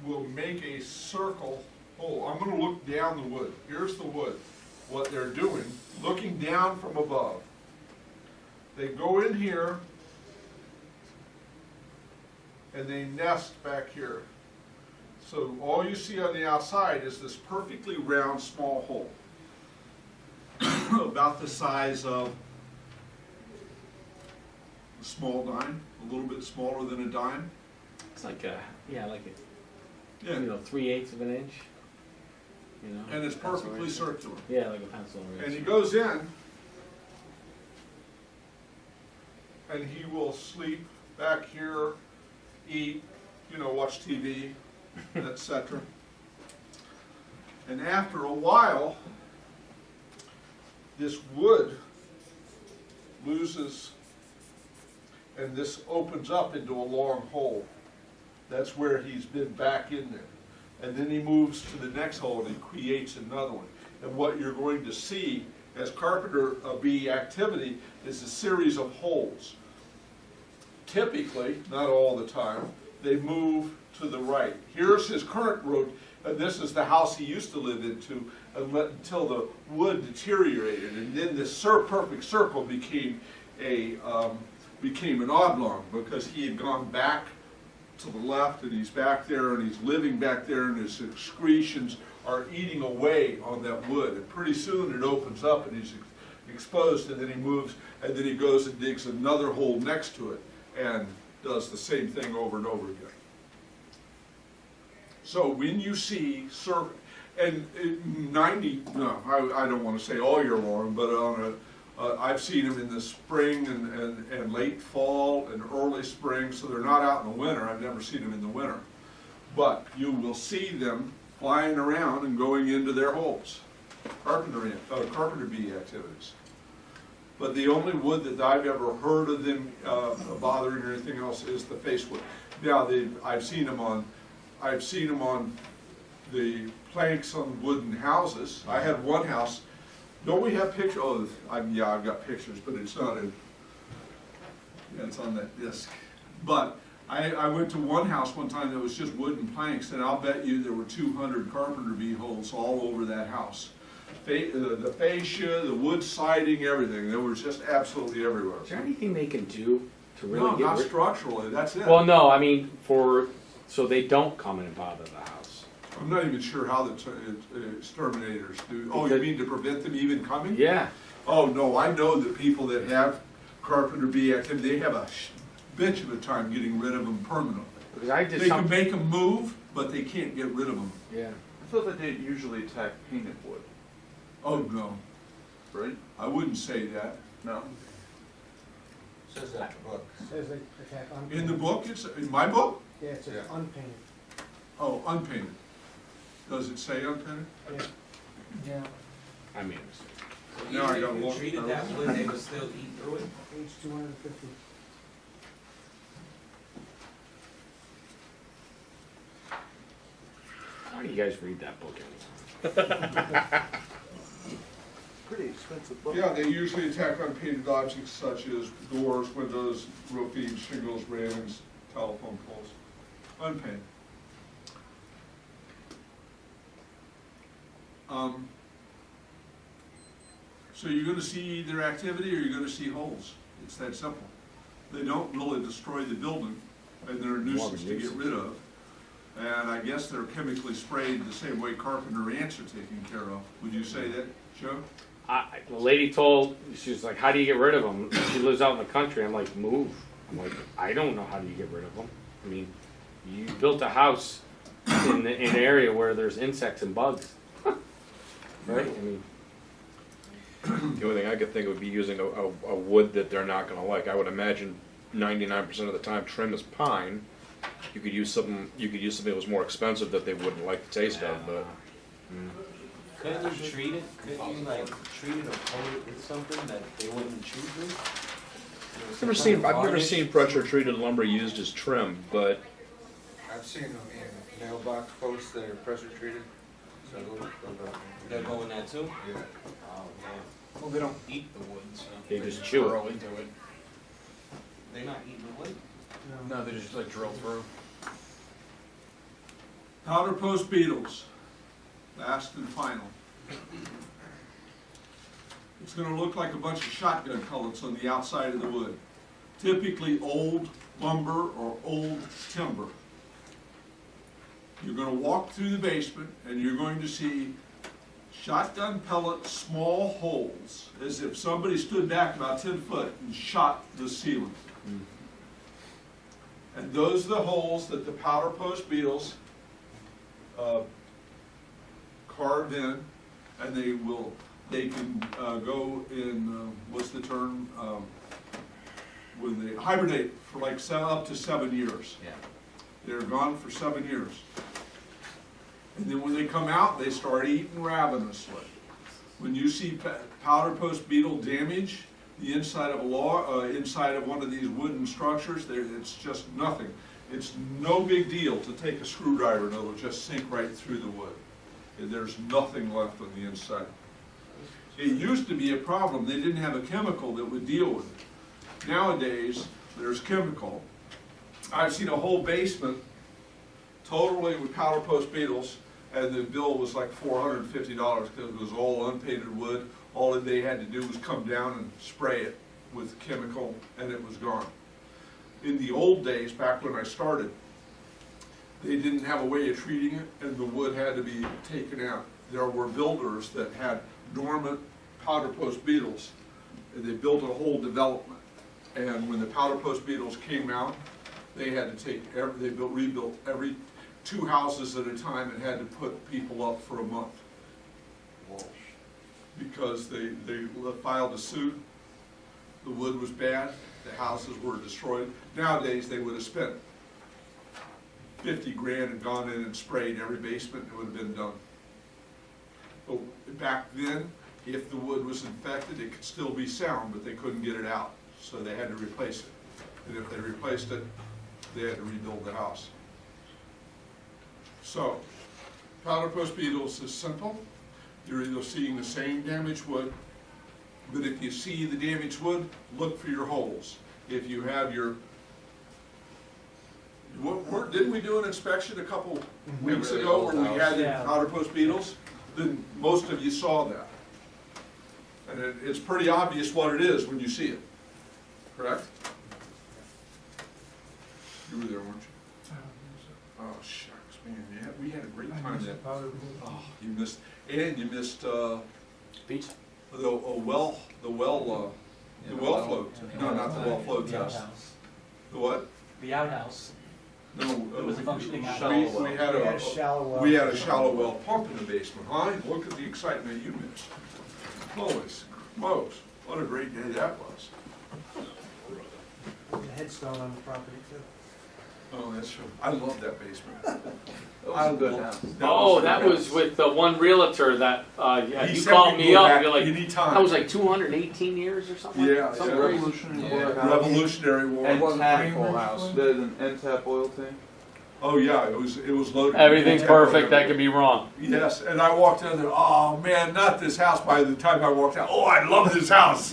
will make a circle hole. I'm going to look down the wood. Here's the wood. What they're doing, looking down from above. They go in here and they nest back here. So all you see on the outside is this perfectly round small hole. About the size of a small dime, a little bit smaller than a dime. It's like a, like a, Yeah. 3/8 of an inch. And it's perfectly circular. Yeah, like a pencil eraser. And he goes in and he will sleep back here, eat, watch TV, etc. And after a while, this wood loses, and this opens up into a long hole. That's where he's been back in there. And then he moves to the next hole and he creates another one. And what you're going to see as carpenter bee activity is a series of holes. Typically, not all the time, they move to the right. Here's his current road, and this is the house he used to live into until the wood deteriorated. And then this perfect circle became an oblong because he had gone back to the left and he's back there and he's living back there and his excretions are eating away on that wood. And pretty soon it opens up and he's exposed, and then he moves and then he goes and digs another hole next to it and does the same thing over and over again. So when you see I don't want to say all year long, but on I've seen them in the spring and late fall and early spring, so they're not out in the winter. I've never seen them in the winter. But you will see them flying around and going into their holes. Carpenter bee activities. But the only wood that I've ever heard of them bothering or anything else is the face wood. Now, I've seen them on the planks on wooden houses. I had one house. Don't we have pictures? Oh, yeah, I've got pictures, but it's not in. Yeah, it's on that disc. But I went to one house one time that was just wooden planks, and I'll bet you there were 200 carpenter bee holes all over that house. The fascia, the wood siding, everything. There was just absolutely everywhere. Is there anything they can do to really No, get not rid? structurally. That's it. Well, no, I mean so they don't come and bother the house. I'm not even sure how the exterminators do. Oh, you Because- mean to prevent them even coming? Yeah. Oh, no, I know that people that have carpenter bee activity, they have a bitch of a time getting rid of them permanently. Because I did They can some. make them move, but they can't get rid of them. Yeah. I thought that they usually attack painted wood, Oh, no, right? I wouldn't say that. No. Says that in the book. Says they attack unpainted. In the book, in my book? Yeah, it says Yeah. unpainted. Oh, unpainted. Does it say unpainted? Yeah. Yeah. I mean, So No, I even gotta if you look. treated that wood, they would still eat through it? Page 250. how do you guys read that book anymore? Pretty expensive book. Yeah, they usually attack unpainted objects such as doors, windows, roofing, shingles, railings, telephone poles. Unpainted. So you're gonna see either activity or you're gonna see holes. It's that simple. They don't really destroy the building, and they're a nuisance to get rid of. And I guess they're chemically sprayed the same way carpenter ants are taken care of. Would you say that, Joe? The lady she was like, how do you get rid of them? She lives out in the country. I'm like, move. I'm like, I don't know how do you get rid of them. I mean, you built a house in an area where there's insects and bugs. Right? I mean, The only thing I could think of would be using a wood that they're not gonna like. I would imagine 99% of the time trim is pine. You could use something that was more expensive that they wouldn't like the taste of, but. Couldn't you treat it, couldn't you like treat it or coat it with something that they wouldn't chew through? I've never seen pressure treated lumber used as trim, but I've seen them in mailbox posts that are pressure treated, so They're going that too? yeah. Oh, man. Well, they don't eat the wood, so. They just chew it. Burrow into it. They're not eating the wood? No, they just like drill through. Powder post beetles, last and final. It's gonna look like a bunch of shotgun pellets on the outside of the wood. Typically old lumber or old timber. You're gonna walk through the basement and you're going to see shotgun pellet small holes, as if somebody stood back about 10 foot and shot the ceiling. And those are the holes that the powder post beetles carve in, and they can go in, what's the term? When they hibernate for like up to 7 years. Yeah. They're gone for 7 years. And then when they come out, they start eating ravenously. When you see powder post beetle damage the inside of inside of one of these wooden structures, it's just nothing. It's no big deal to take a screwdriver and it'll just sink right through the wood. And there's nothing left on the inside. It used to be a problem. They didn't have a chemical that would deal with it. Nowadays, there's chemical. I've seen a whole basement totally with powder post beetles, and the bill was like $450 because it was all unpainted wood. All that they had to do was come down and spray it with chemical, and it was gone. In the old days, back when I started, they didn't have a way of treating it, and the wood had to be taken out. There were builders that had dormant powder post beetles, and they built a whole development. And when the powder post beetles came out, they had to take rebuilt every 2 houses at a time and had to put people up for a month. Whoa. because they filed a suit. The wood was bad, the houses were destroyed. Nowadays, they would have spent 50 grand and gone in and sprayed every basement, it would have been done. But back then, if the wood was infected, it could still be sound, but they couldn't get it out, so they had to replace it. And if they replaced it, they had to rebuild the house. So, powder post beetles is simple. You're either seeing the same damaged wood, but if you see the damaged wood, look for your holes. If you have your, didn't we do an inspection a couple weeks really ago old where we house. had the Yeah. powder post beetles? Then most of you saw that. And it's pretty obvious what it is when you see it, correct? You were there, weren't you? Oh, shucks, man, we had a great time that. Oh, you missed, and you missed, Beach? the well float. No, not the well float test. The what? The outhouse. No. It was a functioning we- outhouse. We had We had a a, shallow well. we had a shallow well pump in the basement. Huh? Look at the excitement you missed. Holy smokes, what a great day that was. The headstone on the property too. Oh, that's true. I love that basement. That was a good house. Oh, that was with the one realtor that, yeah, He you said called we me go up, back you're like, anytime. that was like 218 years or something? Yeah, Something yeah. crazy. Revolutionary Yeah. War house. Revolutionary War. And Green full Ridge house. one? There's an end-tap oil tank. Oh, yeah, it was loaded. Everything's perfect, that could be wrong. Yes, and I walked in there, oh man, not this house. By the time I walked out, oh, I love this house.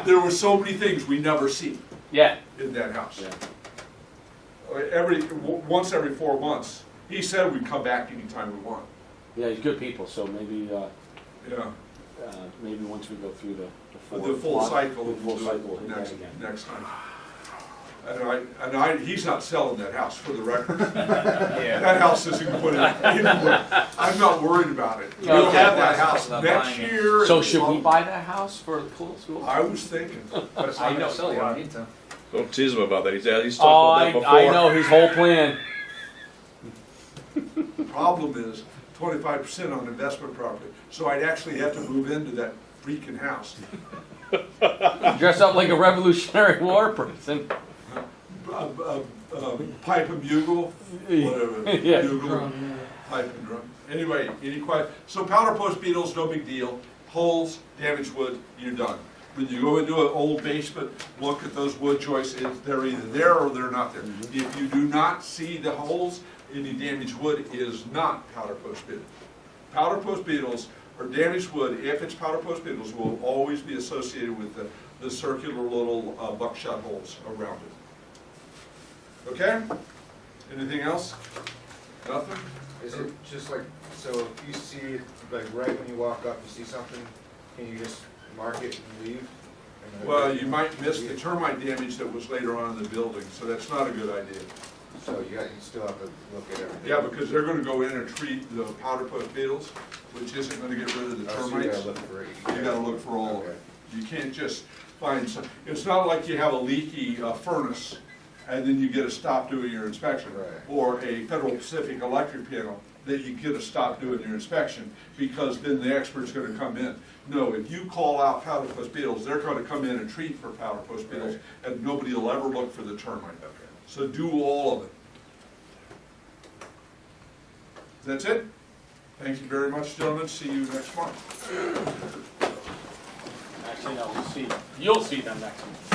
There were so many things we never see Yeah. in that house. Yeah. Once every 4 months. He said we'd come back anytime we want. Yeah, he's good people, so maybe, Yeah, maybe once we go through the the full cycle, the we'll full do cycle, we'll it hit that next, again. next time. And he's not selling that house, for the record. Yeah. That house isn't going anywhere. I'm not worried about it. We'll Okay. have that house Not next buying it. year. So should we buy that house for the school? I was thinking. That's I not know, gonna sell you, fly. don't need to. Don't tease him about that. He's Oh, talked about that before. I know his whole plan. The problem is 25% on investment property, so I'd actually have to move into that freaking house. Dress up like a Revolutionary War person. Pipe and bugle, whatever, Yeah. bugle, pipe and drum. Anyway, any question? So powder post beetles, no big deal. Holes, damaged wood, you're done. When you go into an old basement, look at those wood joists, they're either there or they're not there. If you do not see the holes, any damaged wood is not powder post beetle. Powder post beetles or damaged wood, if it's powder post beetles, will always be associated with the circular little buckshot holes around it. Okay? Anything else? Nothing? Is it just like, so if you see, like right when you walk up, you see something, can you just mark it and leave? And Well, you might miss the termite damage that was later on in the building, so that's not a good idea. So you still have to look at everything? Yeah, because they're gonna go in and treat the powder post beetles, which isn't gonna get rid of the Oh, so you termites. gotta look for it. You gotta look for all of Okay. it. You can't just find some, it's not like you have a leaky furnace and then you get to stop doing your inspection. Right. Or a Federal Pacific electric panel that you get to stop doing your inspection because then the expert's gonna come in. No, if you call out powder post beetles, they're gonna come in and treat for powder post beetles Right. and nobody will ever look for the termite. So do all of it. That's it. Thank you very much, gentlemen. See you next month. Actually, no, you'll see them next month.